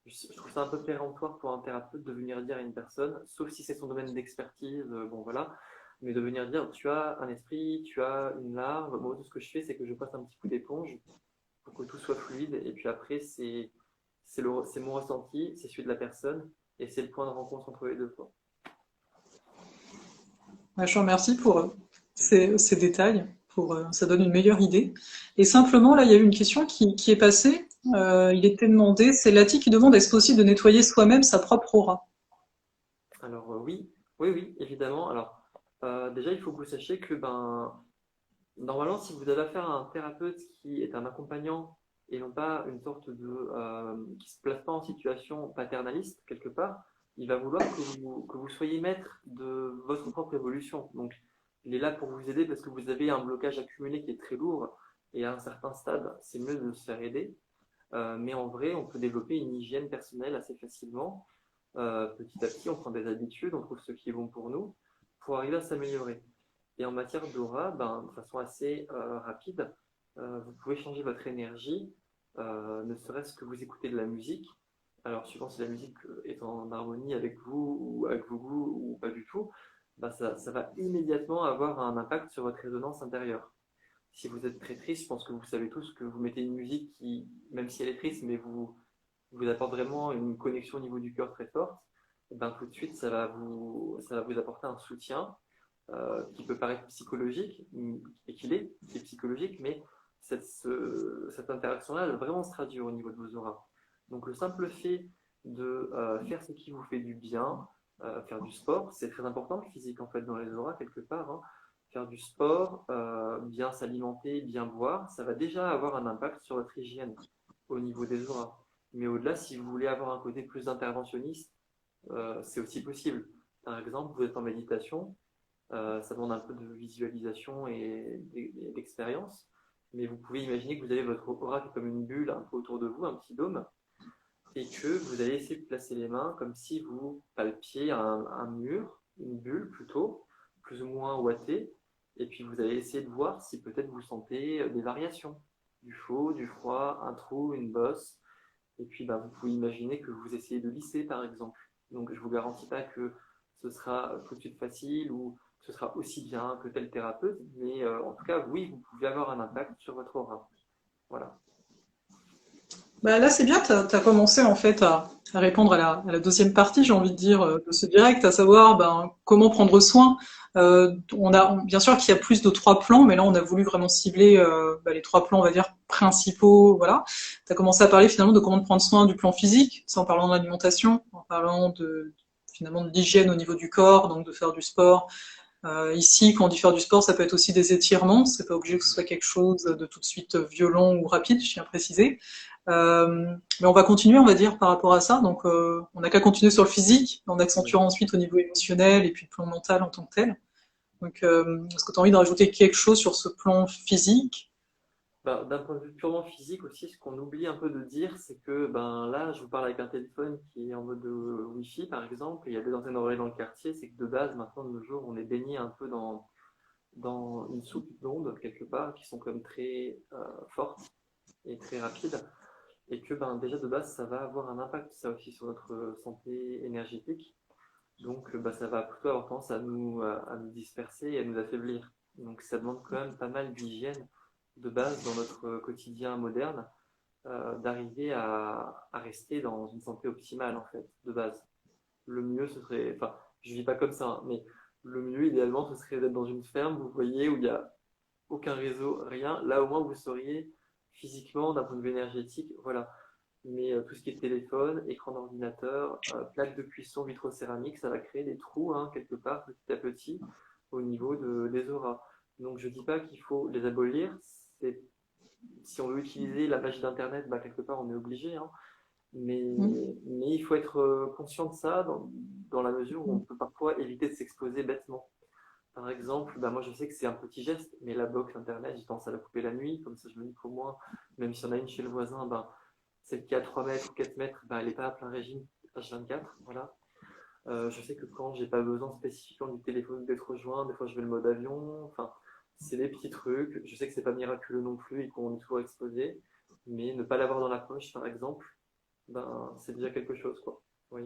je trouve ça un peu péremptoire pour un thérapeute de venir dire à une personne, sauf si c'est son domaine d'expertise, bon voilà, mais de venir dire, tu as un esprit, tu as une larve. Moi, tout ce que je fais, c'est que je passe un petit coup d'éponge pour que tout soit fluide, et puis après, c'est mon ressenti, c'est celui de la personne, et c'est le point de rencontre entre les deux, quoi. Bah, je vous remercie pour ces détails. Ça donne une meilleure idée. Et simplement, là, il y a eu une question qui est passée. Il était demandé, c'est Lati qui demande est-ce possible de nettoyer soi-même sa propre aura? Alors oui, oui, oui, évidemment. Alors déjà, il faut que vous sachiez que normalement, si vous avez affaire à un thérapeute qui est un accompagnant et non pas une sorte qui se place pas en situation paternaliste quelque part, il va vouloir que vous soyez maître de votre propre évolution. Donc, il est là pour vous aider parce que vous avez un blocage accumulé qui est très lourd et à un certain stade, c'est mieux de se faire aider. Mais en vrai, on peut développer une hygiène personnelle assez facilement. Petit à petit, on prend des habitudes, on trouve ce qui est bon pour nous pour arriver à s'améliorer. Et en matière d'aura, de façon assez rapide, vous pouvez changer votre énergie, ne serait-ce que vous écoutez de la musique. Alors, suivant si la musique est en harmonie avec vous ou avec vos goûts ou pas du tout, ça va immédiatement avoir un impact sur votre résonance intérieure. Si vous êtes très triste, je pense que vous savez tous que vous mettez une musique qui, même si elle est triste, mais vous apporte vraiment une connexion au niveau du cœur très forte, et tout de suite, ça va vous apporter un soutien qui peut paraître psychologique, et qui est psychologique, mais cette interaction-là, elle va vraiment se traduire au niveau de vos auras. Donc le simple fait de faire ce qui vous fait du bien, faire du sport. C'est très important le physique en fait dans les auras quelque part, hein. Faire du sport, bien s'alimenter, bien boire, ça va déjà avoir un impact sur votre hygiène au niveau des auras. Mais au-delà, si vous voulez avoir un côté plus interventionniste, c'est aussi possible. Par exemple, vous êtes en méditation, ça demande un peu de visualisation et d'expérience, mais vous pouvez imaginer que vous avez votre aura qui est comme une bulle un peu autour de vous, un petit dôme, et que vous allez essayer de placer les mains comme si vous palpiez un mur, une bulle plutôt, plus ou moins ouatée, et puis vous allez essayer de voir si peut-être vous sentez des variations, du chaud, du froid, un trou, une bosse, et puis vous pouvez imaginer que vous essayez de lisser par exemple. Donc je ne vous garantis pas que ce sera tout de suite facile ou que ce sera aussi bien que tel thérapeute, mais en tout cas, oui, vous pouvez avoir un impact sur votre aura. Voilà. Bah là, c'est bien, tu as commencé en fait à répondre à la deuxième partie, j'ai envie de dire, de ce direct, à savoir ben, comment prendre soin. Bien sûr qu'il y a plus de 3 plans, mais là, on a voulu vraiment cibler les 3 plans, on va dire, principaux. Voilà. Tu as commencé à parler finalement de comment prendre soin du plan physique, c'est en parlant de l'alimentation, en parlant finalement de l'hygiène au niveau du corps, donc de faire du sport. Ici, quand on dit faire du sport, ça peut être aussi des étirements. C'est pas obligé que ce soit quelque chose de tout de suite violent ou rapide, je tiens à préciser. Mais on va continuer, on va dire, par rapport à ça. Donc, on n'a qu'à continuer sur le physique, en Oui. accentuant ensuite au niveau émotionnel et puis le plan mental en tant que tel. Donc, est-ce que tu as envie de rajouter quelque chose sur ce plan physique? D'un point de vue purement physique aussi, ce qu'on oublie un peu de dire, c'est que là, je vous parle avec un téléphone qui est en mode Wi-Fi, par exemple, et il y a des antennes oreilles dans le quartier, c'est que de base, maintenant, de nos jours, on est baigné un peu dans une soupe d'ondes, quelque part, qui sont comme très fortes et très rapides, et que déjà de base, ça va avoir un impact, ça aussi, sur notre santé énergétique. Donc, ça va plutôt avoir tendance à nous disperser et à nous affaiblir. Donc, ça demande quand même pas mal d'hygiène de base dans notre quotidien moderne, d'arriver à rester dans une santé optimale, en fait, de base. Le mieux, ce serait, enfin, je vis pas comme ça, hein, mais le mieux, idéalement, ce serait d'être dans une ferme, vous voyez, où il n'y a aucun réseau, rien. Là, au moins, vous sauriez physiquement, d'un point de vue énergétique, voilà. Mais tout ce qui est téléphone, écran d'ordinateur, plaque de cuisson vitrocéramique, ça va créer des trous, hein, quelque part, petit à petit, au niveau des auras. Donc je ne dis pas qu'il faut les abolir. C'est, si on veut utiliser la magie d'Internet, quelque part on est obligé, hein. Mais, mais il faut être conscient de ça dans la mesure où on peut parfois éviter de s'exposer bêtement. Par exemple, moi je sais que c'est un petit geste, mais la box Internet, j'ai tendance à la couper la nuit, comme ça je me dis qu'au moins, même si on a une chez le voisin, celle qui a 3 mètres ou 4 mètres, elle n'est pas à plein régime H24. Voilà. Je sais que quand j'ai pas besoin spécifiquement du téléphone d'être rejoint, des fois je mets le mode avion. Enfin, c'est des petits trucs. Je sais que c'est pas miraculeux non plus et qu'on est toujours exposé, mais ne pas l'avoir dans la poche, par exemple, c'est déjà quelque chose, quoi. Oui.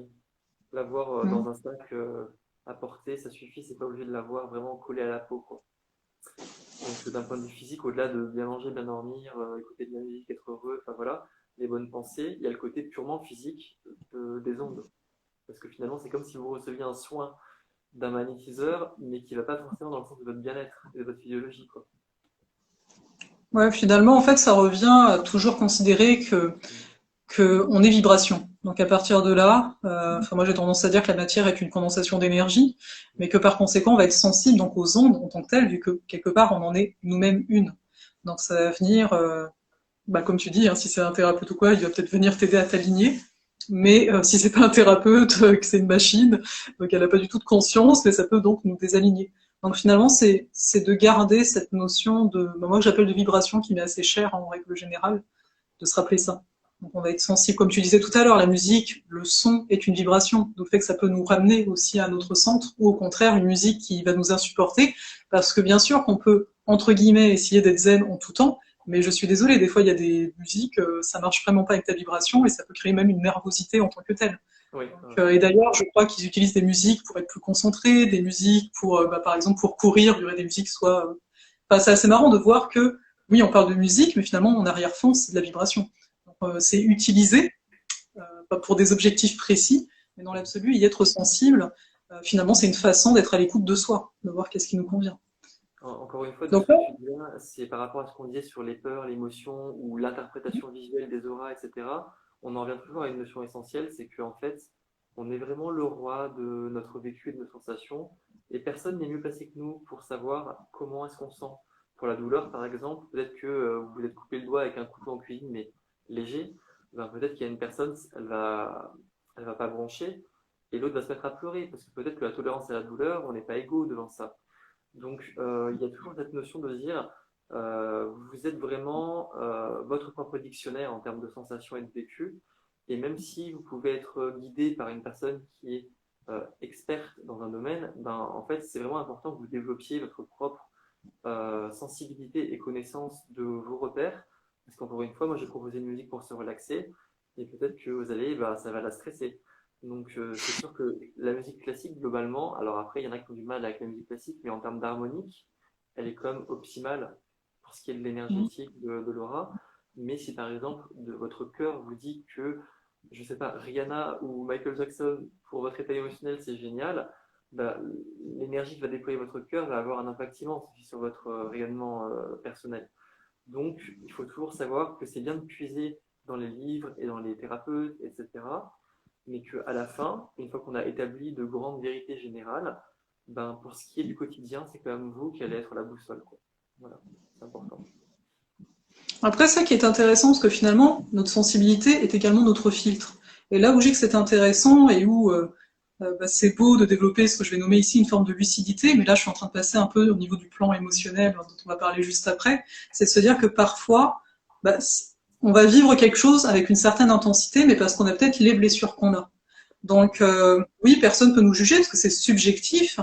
L'avoir dans un sac à porter, ça suffit. C'est pas obligé de l'avoir vraiment collé à la peau, quoi. Donc, d'un point de vue physique, au-delà de bien manger, bien dormir, écouter de la musique, être heureux, enfin voilà, les bonnes pensées, il y a le côté purement physique des ondes. Parce que finalement, c'est comme si vous receviez un soin d'un magnétiseur, mais qui ne va pas forcément dans le sens de votre bien-être et de votre physiologie, quoi. Ouais, finalement, en fait, ça revient à toujours considérer que on est vibration. Donc à partir de là, enfin moi j'ai tendance à dire que la matière est une condensation d'énergie, mais que par conséquent on va être sensible donc aux ondes en tant que telles, vu que quelque part on en est nous-mêmes une. Donc ça va venir, comme tu dis, hein, si c'est un thérapeute ou quoi, il va peut-être venir t'aider à t'aligner. Mais si c'est pas un thérapeute, que c'est une machine, donc elle n'a pas du tout de conscience, mais ça peut donc nous désaligner. Donc finalement, c'est de garder cette notion de, moi que j'appelle de vibration, qui m'est assez chère en règle générale, de se rappeler ça. Donc on va être sensible, comme tu disais tout à l'heure, la musique, le son est une vibration, donc le fait que ça peut nous ramener aussi à notre centre, ou au contraire une musique qui va nous insupporter, parce que bien sûr qu'on peut, entre guillemets, essayer d'être zen en tout temps, mais je suis désolée, des fois il y a des musiques, ça marche vraiment pas avec ta vibration, et ça peut créer même une nervosité en tant que telle. Oui, Donc, et d'ailleurs, je crois qu'ils utilisent des musiques pour être plus concentrés, des musiques pour, par exemple, pour courir, il y aurait des musiques soit... Enfin, c'est assez marrant de voir que, oui, on parle de musique, mais finalement, en arrière-fond, c'est de la vibration. C'est utilisé, pas pour des objectifs précis, mais dans l'absolu, y être sensible, finalement, c'est une façon d'être à l'écoute de soi, de voir qu'est-ce qui nous convient. encore une fois, de ce Donc que là, tu dis là, c'est par rapport à ce qu'on disait sur les peurs, l'émotion ou l'interprétation visuelle des auras, etc. On en revient toujours à une notion essentielle, c'est qu'en fait, On est vraiment le roi de notre vécu et de nos sensations, et personne n'est mieux placé que nous pour savoir comment est-ce qu'on sent. Pour la douleur, par exemple, peut-être que vous vous êtes coupé le doigt avec un couteau en cuisine, mais léger, ben, peut-être qu'il y a une personne, elle va pas broncher, et l'autre va se mettre à pleurer, parce que peut-être que la tolérance à la douleur, on n'est pas égaux devant ça. Donc, il y a toujours cette notion de se dire, vous êtes vraiment votre propre dictionnaire en termes de sensations et de vécu. Et même si vous pouvez être guidé par une personne qui est experte dans un domaine, ben, en fait, c'est vraiment important que vous développiez votre propre sensibilité et connaissance de vos repères. Parce qu'encore une fois, moi, j'ai proposé une musique pour se relaxer. Et peut-être que vous allez, bah, ça va la stresser. Donc, c'est sûr que la musique classique, globalement, alors après, il y en a qui ont du mal avec la musique classique, mais en termes d'harmonique, elle est quand même optimale pour ce qui est de Mhm. l'énergétique, de l'aura. Mais si par exemple, de votre cœur vous dit que, je sais pas, Rihanna ou Michael Jackson, pour votre état émotionnel, c'est génial, bah, l'énergie que va déployer votre cœur va avoir un impact immense aussi sur votre rayonnement personnel. Donc, il faut toujours savoir que c'est bien de puiser dans les livres et dans les thérapeutes, etc. Mais qu'à la fin, une fois qu'on a établi de grandes vérités générales, ben, pour ce qui est du quotidien, c'est quand même vous qui allez être la boussole, quoi. Voilà, c'est important. Après, ça qui est intéressant, parce que finalement, notre sensibilité est également notre filtre. Et là où j'ai que c'est intéressant et où bah, c'est beau de développer ce que je vais nommer ici une forme de lucidité, mais là je suis en train de passer un peu au niveau du plan émotionnel dont on va parler juste après, c'est de se dire que parfois, bah, on va vivre quelque chose avec une certaine intensité, mais parce qu'on a peut-être les blessures qu'on a. Donc oui, personne peut nous juger parce que c'est subjectif,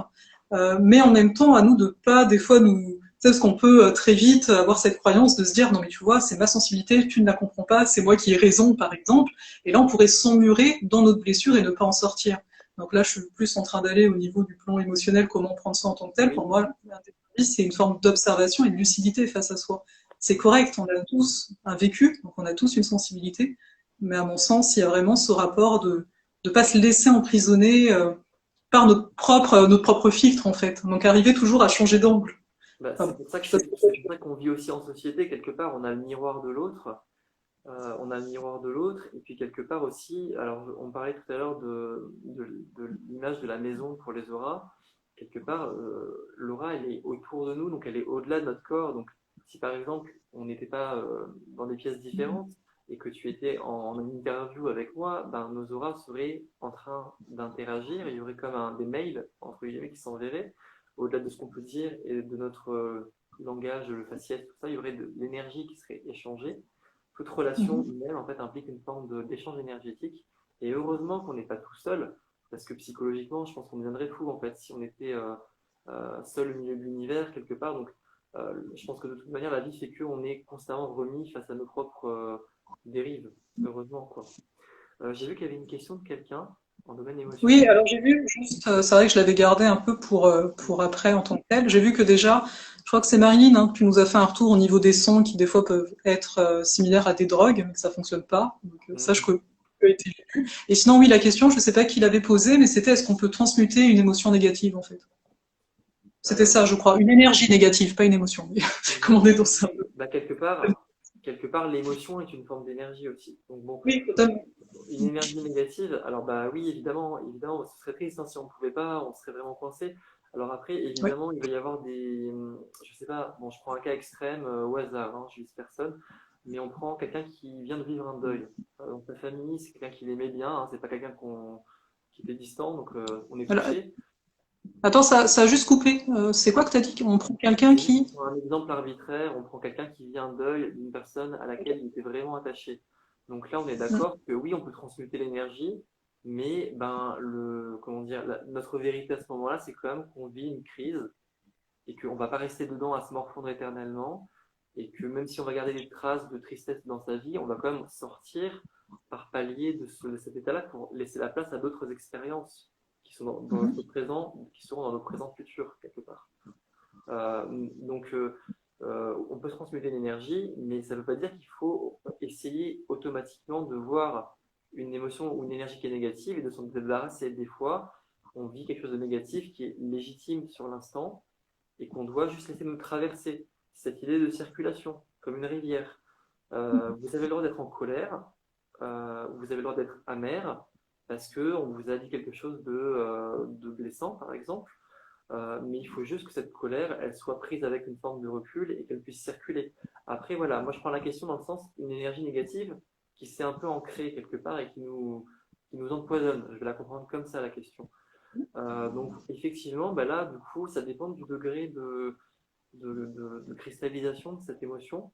mais en même temps, à nous de pas des fois nous, c'est parce qu'on peut très vite avoir cette croyance de se dire non mais tu vois, c'est ma sensibilité, tu ne la comprends pas, c'est moi qui ai raison par exemple, et là on pourrait s'emmurer dans notre blessure et ne pas en sortir. Donc là, je suis plus en train d'aller au niveau du plan émotionnel, comment prendre ça en tant que tel. Pour Oui, moi, c'est une forme d'observation et de lucidité face à soi. C'est correct, on a tous un vécu, donc on a tous une sensibilité, mais à mon sens, il y a vraiment ce rapport de ne pas se laisser emprisonner par notre propre filtre en fait. Donc arriver toujours à changer d'angle. bah, Enfin, c'est pour ça que ça, c'est pour ça qu'on vit aussi en société. Quelque part, on a le miroir de l'autre. On a le miroir de l'autre. Et puis quelque part aussi, alors on parlait tout à l'heure de l'image de la maison pour les auras. Quelque part, l'aura, elle est autour de nous, donc elle est au-delà de notre corps. Donc si par exemple, on n'était pas dans des pièces différentes et que tu étais en interview avec moi, ben, nos auras seraient en train d'interagir. Il y aurait comme des mails, entre guillemets, qui s'enverraient. Au-delà de ce qu'on peut dire et de notre langage, le faciès, tout ça, il y aurait de l'énergie qui serait échangée. Toute relation humaine en fait implique une forme d'échange énergétique. Et heureusement qu'on n'est pas tout seul, parce que psychologiquement, je pense qu'on deviendrait fou en fait si on était seul au milieu de l'univers quelque part. Donc, je pense que de toute manière, la vie fait qu'on est constamment remis face à nos propres dérives. Heureusement quoi. J'ai vu qu'il y avait une question de quelqu'un en domaine oui, émotionnel. alors j'ai vu juste, c'est vrai que je l'avais gardé un peu pour après en tant que tel. J'ai vu que déjà, je crois que c'est Marilyn, hein, qui nous a fait un retour au niveau des sons qui des fois peuvent être similaires à des drogues, mais que ça fonctionne pas. Donc sache Mm. que a été lu. Et sinon, oui, la question, je sais pas qui l'avait posée, mais c'était est-ce qu'on peut transmuter une émotion négative en fait? C'était ça, je crois, une énergie négative, pas une émotion. Une Comment on est dans ça? énergie, bah, quelque part, l'émotion est une forme d'énergie aussi. Donc bon, Oui, totalement. une énergie négative, alors bah oui, évidemment, évidemment, ce serait triste hein, si on ne pouvait pas, on serait vraiment coincé. Alors après, Oui. évidemment, il va y avoir je sais pas, bon, je prends un cas extrême au hasard, hein, je vise personne, mais on prend quelqu'un qui vient de vivre un deuil. Dans sa famille, c'est quelqu'un qui l'aimait bien, hein, c'est pas quelqu'un qui était distant, donc on est Alors, touché. attends, ça a juste coupé. C'est quoi que t'as dit? On prend quelqu'un C'est juste qui... pour un exemple arbitraire, on prend quelqu'un qui vit un deuil d'une personne à laquelle il était vraiment attaché. Donc là, on est d'accord que oui, on peut transmuter l'énergie, mais ben comment dire, notre vérité à ce moment-là, c'est quand même qu'on vit une crise et qu'on ne va pas rester dedans à se morfondre éternellement, et que même si on va garder des traces de tristesse dans sa vie, on va quand même sortir par palier de cet état-là pour laisser la place à d'autres expériences qui sont dans notre présent, qui seront dans nos présents futurs quelque part. Donc, on peut transmuter l'énergie, mais ça ne veut pas dire qu'il faut essayer automatiquement de voir une émotion ou une énergie qui est négative et de s'en débarrasser. Des fois, on vit quelque chose de négatif qui est légitime sur l'instant et qu'on doit juste laisser nous traverser. Cette idée de circulation, comme une rivière. Vous avez le droit d'être en colère, vous avez le droit d'être amer, parce qu'on vous a dit quelque chose de blessant, par exemple. Mais il faut juste que cette colère, elle soit prise avec une forme de recul et qu'elle puisse circuler. Après, voilà, moi je prends la question dans le sens une énergie négative qui s'est un peu ancrée quelque part et qui nous empoisonne. Je vais la comprendre comme ça, la question. Donc, effectivement, bah là, du coup, ça dépend du degré de cristallisation de cette émotion.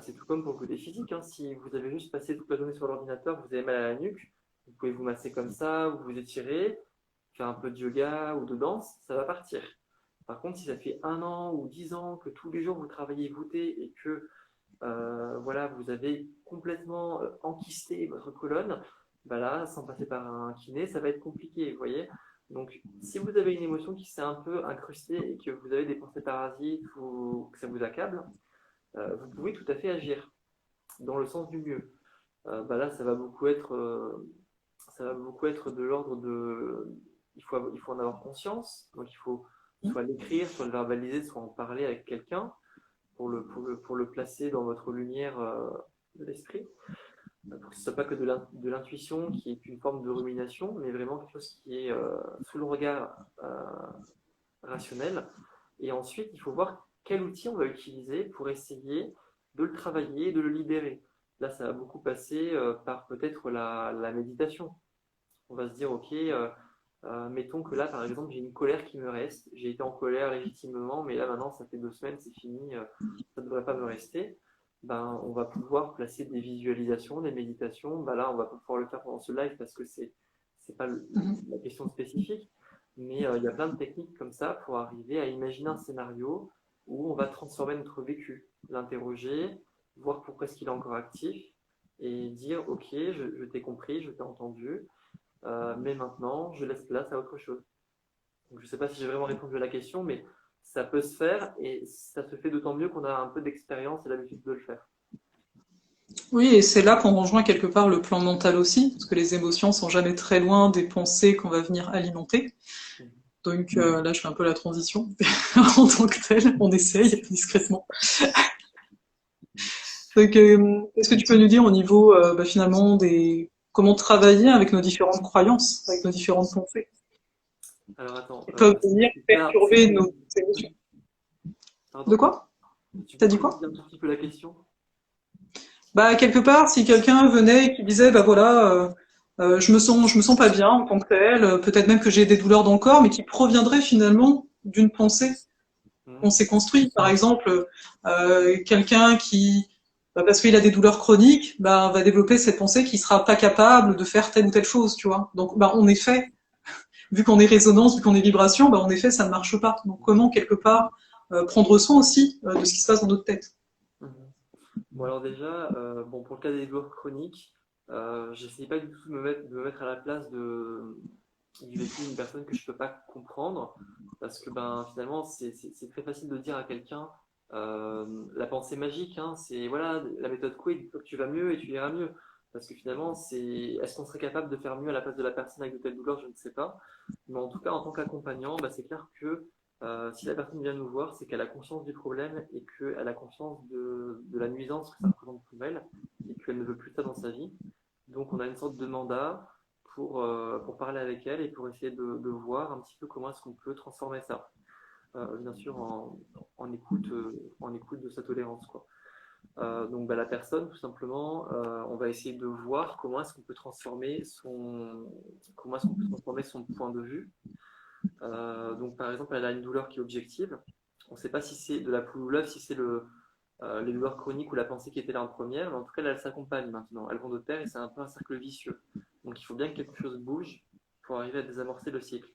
C'est tout comme pour le côté physique, hein. Si vous avez juste passé toute la journée sur l'ordinateur, vous avez mal à la nuque, vous pouvez vous masser comme ça, ou vous étirer, faire un peu de yoga ou de danse, ça va partir. Par contre, si ça fait 1 an ou 10 ans que tous les jours vous travaillez voûté et que voilà, vous avez complètement enquisté votre colonne, bah là, sans passer par un kiné, ça va être compliqué, vous voyez. Donc, si vous avez une émotion qui s'est un peu incrustée et que vous avez des pensées parasites ou que ça vous accable, vous pouvez tout à fait agir dans le sens du mieux. Bah là, ça va beaucoup être de l'ordre de, il faut en avoir conscience. Donc, il faut soit l'écrire, soit le verbaliser, soit en parler avec quelqu'un pour le placer dans votre lumière de l'esprit. Pour que ce ne soit pas que de l'intuition qui est une forme de rumination, mais vraiment quelque chose qui est sous le regard rationnel. Et ensuite, il faut voir quel outil on va utiliser pour essayer de le travailler, de le libérer. Là, ça va beaucoup passer par peut-être la méditation. On va se dire, ok, mettons que là, par exemple, j'ai une colère qui me reste. J'ai été en colère légitimement, mais là, maintenant, ça fait 2 semaines, c'est fini, ça ne devrait pas me rester. Ben, on va pouvoir placer des visualisations, des méditations. Ben là, on va pas pouvoir le faire pendant ce live parce que c'est pas la question spécifique. Mais il y a plein de techniques comme ça pour arriver à imaginer un scénario où on va transformer notre vécu, l'interroger, voir pourquoi est-ce qu'il est encore actif et dire, ok, je t'ai compris, je t'ai entendu. Mais maintenant, je laisse place à autre chose. Donc, je ne sais pas si j'ai vraiment répondu à la question, mais ça peut se faire et ça se fait d'autant mieux qu'on a un peu d'expérience et l'habitude de le faire. Oui, et c'est là qu'on rejoint quelque part le plan mental aussi, parce que les émotions sont jamais très loin des pensées qu'on va venir alimenter. Donc là, je fais un peu la transition en tant que telle, on essaye discrètement. Donc, est-ce que tu peux nous dire au niveau finalement des comment travailler avec nos différentes croyances, avec nos différentes pensées, Alors attends, qui peuvent venir perturber nos émotions? De pardon, quoi? tu T'as peux dit quoi? préciser un tout petit peu la question? Bah quelque part, si quelqu'un venait et qui disait bah voilà, je me sens pas bien en tant que tel, peut-être même que j'ai des douleurs dans le corps, mais qui proviendrait finalement d'une pensée qu'on Mhm. s'est construite. Par exemple, quelqu'un qui parce qu'il a des douleurs chroniques, bah, va développer cette pensée qu'il sera pas capable de faire telle ou telle chose, tu vois. Donc, bah, en effet, vu qu'on est résonance, vu qu'on est vibration, bah, en effet, ça ne marche pas. Donc, comment quelque part prendre soin aussi de ce qui se passe dans notre tête. Mhm. Bon, alors déjà, bon, pour le cas des douleurs chroniques, j'essaie pas du tout de me mettre à la place du vécu d'une personne que je peux pas comprendre, parce que ben, finalement, c'est très facile de dire à quelqu'un la pensée magique, hein, c'est voilà, la méthode Coué, dis-toi que tu vas mieux et tu iras mieux. Parce que finalement, est-ce qu'on serait capable de faire mieux à la place de la personne avec de telles douleurs? Je ne sais pas. Mais en tout cas, en tant qu'accompagnant, bah, c'est clair que si la personne vient nous voir, c'est qu'elle a conscience du problème et qu'elle a conscience de la nuisance que ça représente pour elle et qu'elle ne veut plus ça dans sa vie. Donc on a une sorte de mandat pour parler avec elle et pour essayer de voir un petit peu comment est-ce qu'on peut transformer ça. Bien sûr en écoute de sa tolérance, quoi. Donc bah, la personne, tout simplement, on va essayer de voir comment est-ce qu'on peut transformer son point de vue. Donc, par exemple, elle a une douleur qui est objective. On ne sait pas si c'est de la poule ou l'œuf, si c'est les douleurs chroniques ou la pensée qui était là en première, mais en tout cas, là, elles s'accompagnent maintenant. Elles vont de pair et c'est un peu un cercle vicieux. Donc, il faut bien que quelque chose bouge pour arriver à désamorcer le cycle.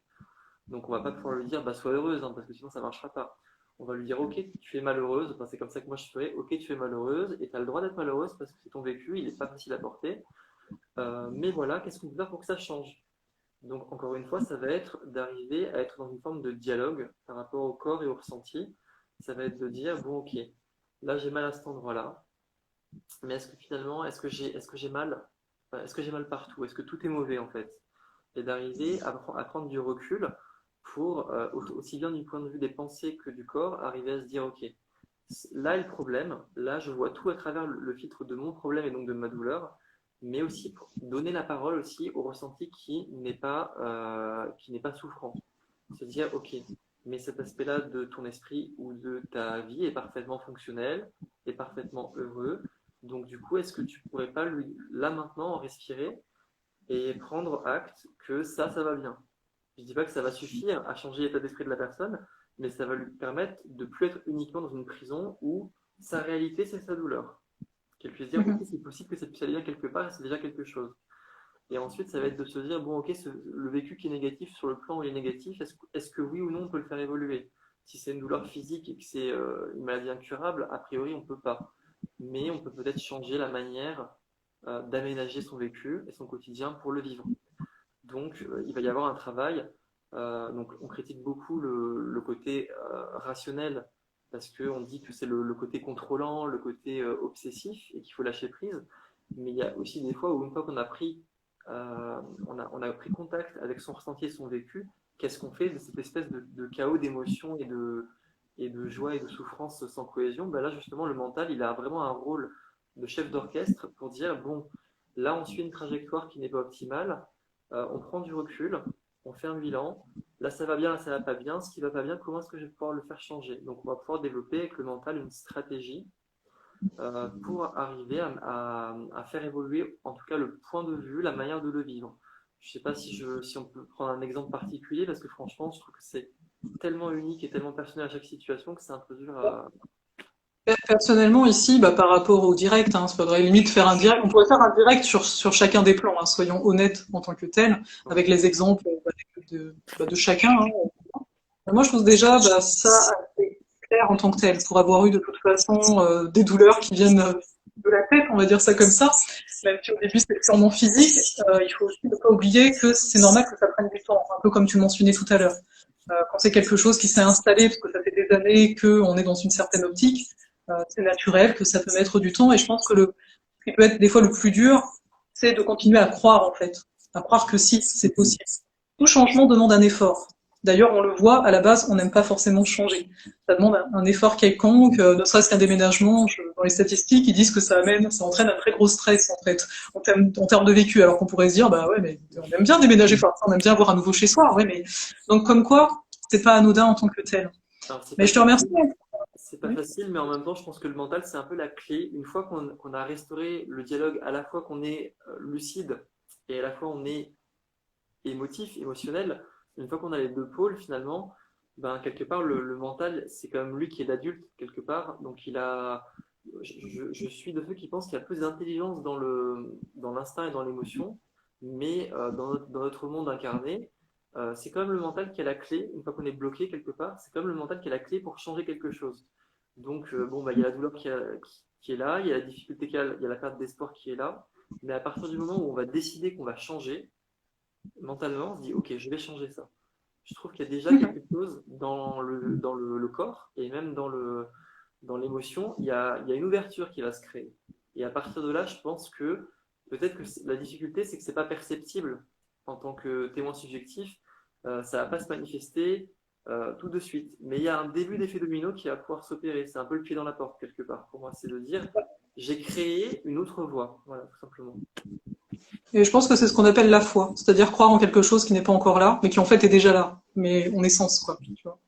Donc, on ne va pas pouvoir lui dire, bah, sois heureuse, hein, parce que sinon, ça ne marchera pas. On va lui dire, ok, tu es malheureuse, enfin, c'est comme ça que moi je ferais, ok, tu es malheureuse, et tu as le droit d'être malheureuse parce que c'est ton vécu, il n'est pas facile à porter. Mais voilà, qu'est-ce qu'on peut faire pour que ça change? Donc, encore une fois, ça va être d'arriver à être dans une forme de dialogue par rapport au corps et au ressenti. Ça va être de dire, bon, ok, là j'ai mal à cet endroit-là, mais est-ce que finalement, est-ce que j'ai mal, enfin, est-ce que j'ai mal partout? Est-ce que tout est mauvais en fait? Et d'arriver à prendre du recul pour, aussi bien du point de vue des pensées que du corps, arriver à se dire, ok, là est le problème, là je vois tout à travers le filtre de mon problème et donc de ma douleur. mais aussi pour donner la parole aussi au ressenti qui n'est pas souffrant. Se dire, ok, mais cet aspect-là de ton esprit ou de ta vie est parfaitement fonctionnel, est parfaitement heureux. Donc du coup, est-ce que tu pourrais pas là maintenant respirer et prendre acte que ça va bien. Je ne dis pas que ça va suffire à changer l'état d'esprit de la personne, mais ça va lui permettre de plus être uniquement dans une prison où sa réalité, c'est sa douleur. Qu'elle puisse dire, ok, Mhm. c'est possible que ça puisse aller bien quelque part et c'est déjà quelque chose. Et ensuite, ça va être de se dire, bon, ok, le vécu qui est négatif, sur le plan où il est négatif, est-ce que oui ou non on peut le faire évoluer? Si c'est une douleur physique et que c'est une maladie incurable, a priori, on ne peut pas. Mais on peut peut-être changer la manière d'aménager son vécu et son quotidien pour le vivre. Donc, il va y avoir un travail. Donc, on critique beaucoup le côté rationnel parce qu'on dit que c'est le côté contrôlant, le côté obsessif et qu'il faut lâcher prise. Mais il y a aussi des fois où, une fois qu'on a on a pris contact avec son ressenti et son vécu, qu'est-ce qu'on fait de cette espèce de chaos d'émotions et de joie et de souffrance sans cohésion? Ben là, justement, le mental, il a vraiment un rôle de chef d'orchestre pour dire, bon, là, on suit une trajectoire qui n'est pas optimale, on prend du recul, on fait un bilan. Là, ça va bien, là, ça va pas bien. Ce qui va pas bien, comment est-ce que je vais pouvoir le faire changer? Donc, on va pouvoir développer avec le mental une stratégie pour arriver à faire évoluer, en tout cas, le point de vue, la manière de le vivre. Je ne sais pas si on peut prendre un exemple particulier, parce que franchement, je trouve que c'est tellement unique et tellement personnel à chaque situation que c'est un peu dur à. Personnellement, ici, bah, par rapport au direct, il faudrait limite faire un direct. On pourrait faire un direct sur chacun des plans, soyons honnêtes en tant que tel, Ouais. avec les exemples de chacun. Moi, je trouve déjà ça assez clair en tant que tel, pour avoir eu de toute façon des douleurs qui viennent de la tête, on va dire ça comme ça. Même si au début c'est purement physique, il faut aussi ne pas oublier que c'est normal que ça prenne du temps, un peu comme tu le mentionnais tout à l'heure. Quand c'est quelque chose qui s'est installé, parce que ça fait des années qu'on est dans une certaine optique, c'est naturel que ça peut mettre du temps. Et je pense que ce qui peut être des fois le plus dur, c'est de continuer à croire en fait, à croire que si, c'est possible. Tout changement demande un effort. D'ailleurs, on le voit, à la base, on n'aime pas forcément changer. Ça demande un effort quelconque, ne serait-ce qu'un déménagement. Dans les statistiques, ils disent que ça entraîne un très gros stress, en fait, en termes de vécu. Alors qu'on pourrait se dire, bah ouais, mais on aime bien déménager, enfin, on aime bien avoir un nouveau chez soi, ouais, mais, donc, comme quoi, c'est pas anodin en tant que tel. Alors, c'est Mais pas je te remercie. facile. C'est pas Oui. facile, mais en même temps, je pense que le mental, c'est un peu la clé. Une fois qu'on a restauré le dialogue, à la fois qu'on est lucide et à la fois on est émotif, émotionnel, une fois qu'on a les deux pôles, finalement, ben, quelque part, le mental, c'est quand même lui qui est l'adulte, quelque part. Donc, je suis de ceux qui pensent qu'il y a plus d'intelligence dans l'instinct et dans l'émotion, mais dans notre monde incarné, c'est quand même le mental qui a la clé, une fois qu'on est bloqué quelque part, c'est quand même le mental qui a la clé pour changer quelque chose. Donc, bon, bah, il y a la douleur qui est là, il y a la difficulté il y a la perte d'espoir qui est là, mais à partir du moment où on va décider qu'on va changer, mentalement, on se dit, ok, je vais changer ça. Je trouve qu'il y a déjà quelque chose dans le corps et même dans l'émotion, il y a une ouverture qui va se créer. Et à partir de là, je pense que peut-être que la difficulté, c'est que c'est pas perceptible en tant que témoin subjectif. Ça va pas se manifester tout de suite. Mais il y a un début d'effet domino qui va pouvoir s'opérer. C'est un peu le pied dans la porte quelque part. Pour moi, c'est de dire, j'ai créé une autre voie. Voilà, tout simplement. Et je pense que c'est ce qu'on appelle la foi, c'est-à-dire croire en quelque chose qui n'est pas encore là, mais qui en fait est déjà là, mais en essence, quoi. Tu vois.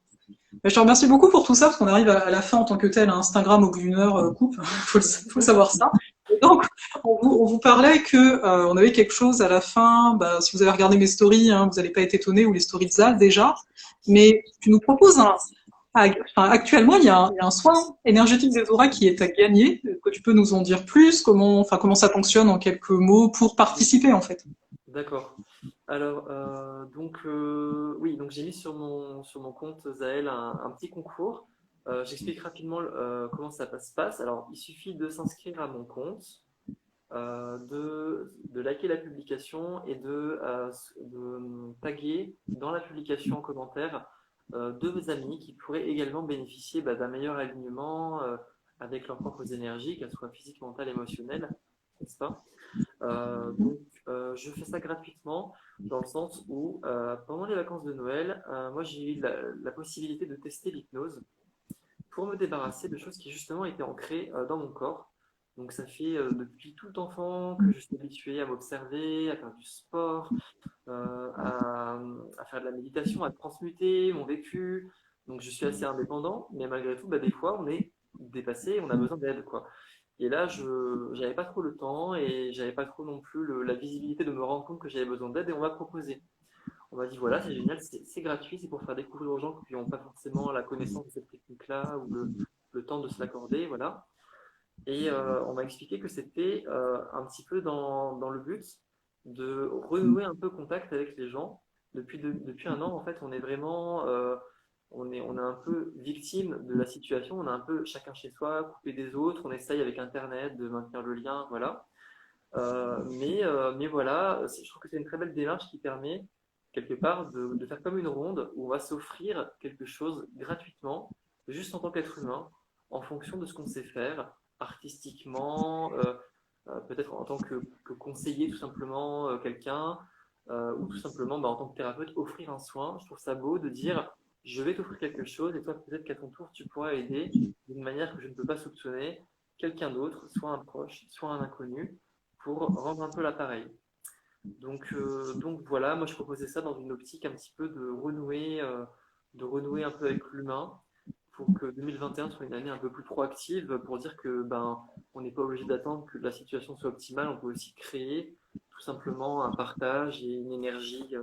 Mais je te remercie beaucoup pour tout ça, parce qu'on arrive à la fin en tant que tel, à Instagram au bout d'une heure coupe, faut savoir ça. Et donc, on vous parlait que on avait quelque chose à la fin. Bah, si vous avez regardé mes stories, vous n'allez pas être étonné, ou les stories de Zal déjà. Mais tu nous proposes enfin, actuellement, il y a un soin énergétique des auras qui est à gagner. Est-ce que tu peux nous en dire plus? Comment ça fonctionne en quelques mots pour participer en fait? D'accord. Alors, oui, donc j'ai mis sur mon compte Zaël un petit concours. J'explique rapidement comment se passe. Alors, il suffit de s'inscrire à mon compte, de liker la publication et de taguer dans la publication en commentaire deux de mes amis qui pourraient également bénéficier d'un meilleur alignement avec leurs propres énergies, qu'elles soient physiques, mentales, émotionnelles, n'est-ce pas? Je fais ça gratuitement dans le sens où pendant les vacances de Noël, moi j'ai eu la possibilité de tester l'hypnose pour me débarrasser de choses qui justement étaient ancrées dans mon corps. Donc ça fait depuis tout enfant que je suis habitué à m'observer, à faire du sport, à faire de la méditation, à transmuter mon vécu. Donc je suis assez indépendant, mais malgré tout, bah, des fois, on est dépassé, on a besoin d'aide, quoi. Et là, je j'avais pas trop le temps et j'avais pas trop non plus la visibilité de me rendre compte que j'avais besoin d'aide et on m'a proposé. On m'a dit voilà, c'est génial, c'est gratuit, c'est pour faire découvrir aux gens qui n'ont pas forcément la connaissance de cette technique-là ou le temps de se l'accorder, voilà. Et on m'a expliqué que c'était un petit peu dans le but de renouer un peu contact avec les gens. Depuis un an, en fait, on est vraiment, on est un peu victime de la situation. On est un peu chacun chez soi, coupé des autres. On essaye avec Internet de maintenir le lien, voilà. Mais voilà, je trouve que c'est une très belle démarche qui permet quelque part de faire comme une ronde où on va s'offrir quelque chose gratuitement, juste en tant qu'être humain, en fonction de ce qu'on sait faire, artistiquement, peut-être en tant que conseiller tout simplement quelqu'un, ou tout simplement bah, en tant que thérapeute, offrir un soin. Je trouve ça beau de dire je vais t'offrir quelque chose et toi peut-être qu'à ton tour tu pourras aider d'une manière que je ne peux pas soupçonner quelqu'un d'autre, soit un proche, soit un inconnu pour rendre un peu l'appareil. Donc voilà, moi je proposais ça dans une optique un petit peu de renouer un peu avec l'humain pour que 2021 soit une année un peu plus proactive pour dire que ben on n'est pas obligé d'attendre que la situation soit optimale, on peut aussi créer tout simplement un partage et une énergie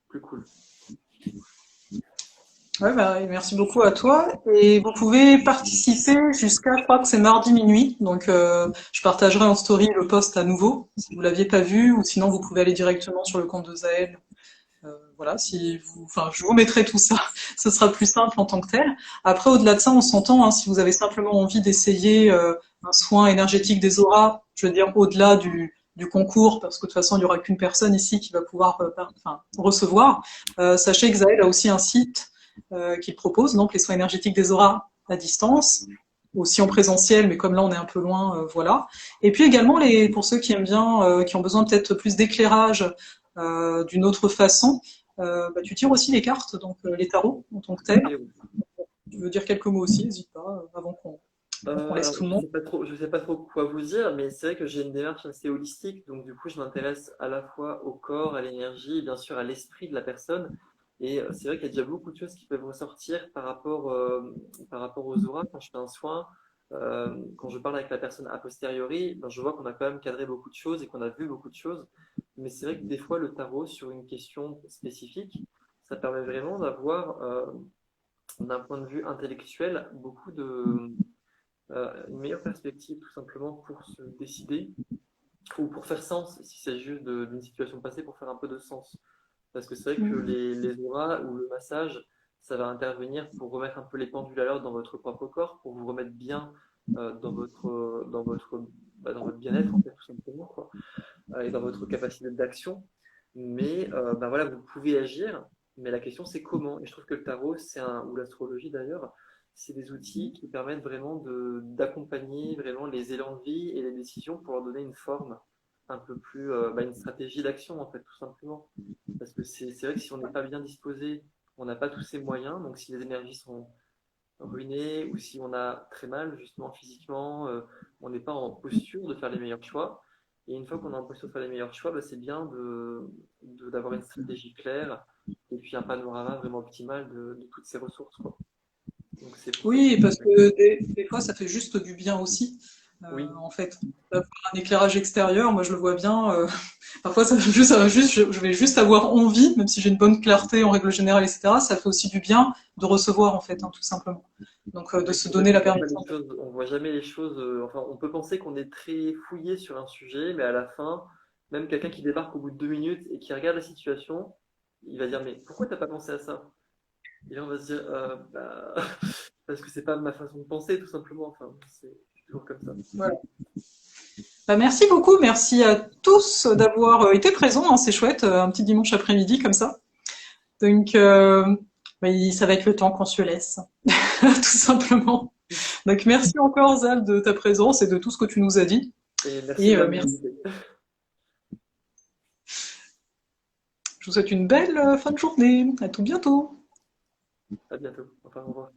plus cool. Ouais, bah, merci beaucoup à toi. Et vous pouvez participer jusqu'à, je crois que c'est mardi minuit. Donc, je partagerai en story le post à nouveau, si vous l'aviez pas vu, ou sinon vous pouvez aller directement sur le compte de Zaël. Voilà, si vous, enfin, je vous mettrai tout ça. Ce sera plus simple en tant que tel. Après, au-delà de ça, on s'entend. Hein, si vous avez simplement envie d'essayer un soin énergétique des auras, je veux dire au-delà du concours, parce que de toute façon, il n'y aura qu'une personne ici qui va pouvoir enfin, recevoir. Sachez que Zaël a aussi un site qu'il propose, donc les soins énergétiques des auras à distance, aussi en présentiel, mais comme là on est un peu loin, voilà. Et puis également pour ceux qui aiment bien, qui ont besoin peut-être plus d'éclairage d'une autre façon, bah, tu tires aussi les cartes, donc les tarots en tant que tel. Et, Tu veux dire quelques mots aussi, n'hésite pas, avant qu'on laisse alors, tout le monde. je sais pas trop quoi vous dire, mais c'est vrai que j'ai une démarche assez holistique, donc du coup, je m'intéresse à la fois au corps, à l'énergie, et bien sûr à l'esprit de la personne. Et c'est vrai qu'il y a déjà beaucoup de choses qui peuvent ressortir par rapport aux auras quand je fais un soin. Quand je parle avec la personne a posteriori, ben, je vois qu'on a quand même cadré beaucoup de choses et qu'on a vu beaucoup de choses. Mais c'est vrai que des fois, le tarot sur une question spécifique, ça permet vraiment d'avoir, d'un point de vue intellectuel, une meilleure perspective tout simplement pour se décider ou pour faire sens, si c'est juste d'une situation passée, pour faire un peu de sens. Parce que c'est vrai que les auras ou le massage, ça va intervenir pour remettre un peu les pendules à l'heure dans votre propre corps, pour vous remettre bien dans votre bien-être, en fait, tout simplement, quoi, et dans votre capacité d'action. Mais ben voilà, vous pouvez agir, mais la question c'est comment. Et je trouve que le tarot, ou l'astrologie d'ailleurs, c'est des outils qui permettent vraiment d'accompagner vraiment les élans de vie et les décisions pour leur donner une forme un peu plus, une stratégie d'action en fait, tout simplement. Parce que c'est vrai que si on n'est pas bien disposé, on n'a pas tous ces moyens. Donc si les énergies sont ruinées ou si on a très mal justement physiquement, on n'est pas en posture de faire les meilleurs choix. Et une fois qu'on est en posture de faire les meilleurs choix, bah, c'est bien d'avoir une stratégie claire et puis un panorama vraiment optimal de toutes ces ressources, quoi. Donc c'est pour ça que Oui, parce que des fois, ça fait juste du bien aussi. oui, En fait, d'avoir un éclairage extérieur, moi je le vois bien. Parfois, je vais juste avoir envie, même si j'ai une bonne clarté en règle générale, etc. Ça fait aussi du bien de recevoir, en fait, hein, tout simplement. Donc, de oui, se c'est vrai donner qu'on la voit pas les permission. choses, on voit jamais les choses. Enfin, on peut penser qu'on est très fouillé sur un sujet, mais à la fin, même quelqu'un qui débarque au bout de 2 minutes et qui regarde la situation, il va dire mais pourquoi t'as pas pensé à ça? Et là, on va se dire bah, parce que c'est pas ma façon de penser, tout simplement. Enfin, c'est toujours comme ça. Voilà. Bah, merci beaucoup, merci à tous d'avoir été présents, hein, c'est chouette, un petit dimanche après-midi comme ça. Donc, ça va être le temps qu'on se laisse, tout simplement. Donc, merci encore, Zal, de ta présence et de tout ce que tu nous as dit. Et merci Et de m'avoir merci. invité. Je vous souhaite une belle fin de journée. À tout bientôt. À bientôt. Enfin, au revoir.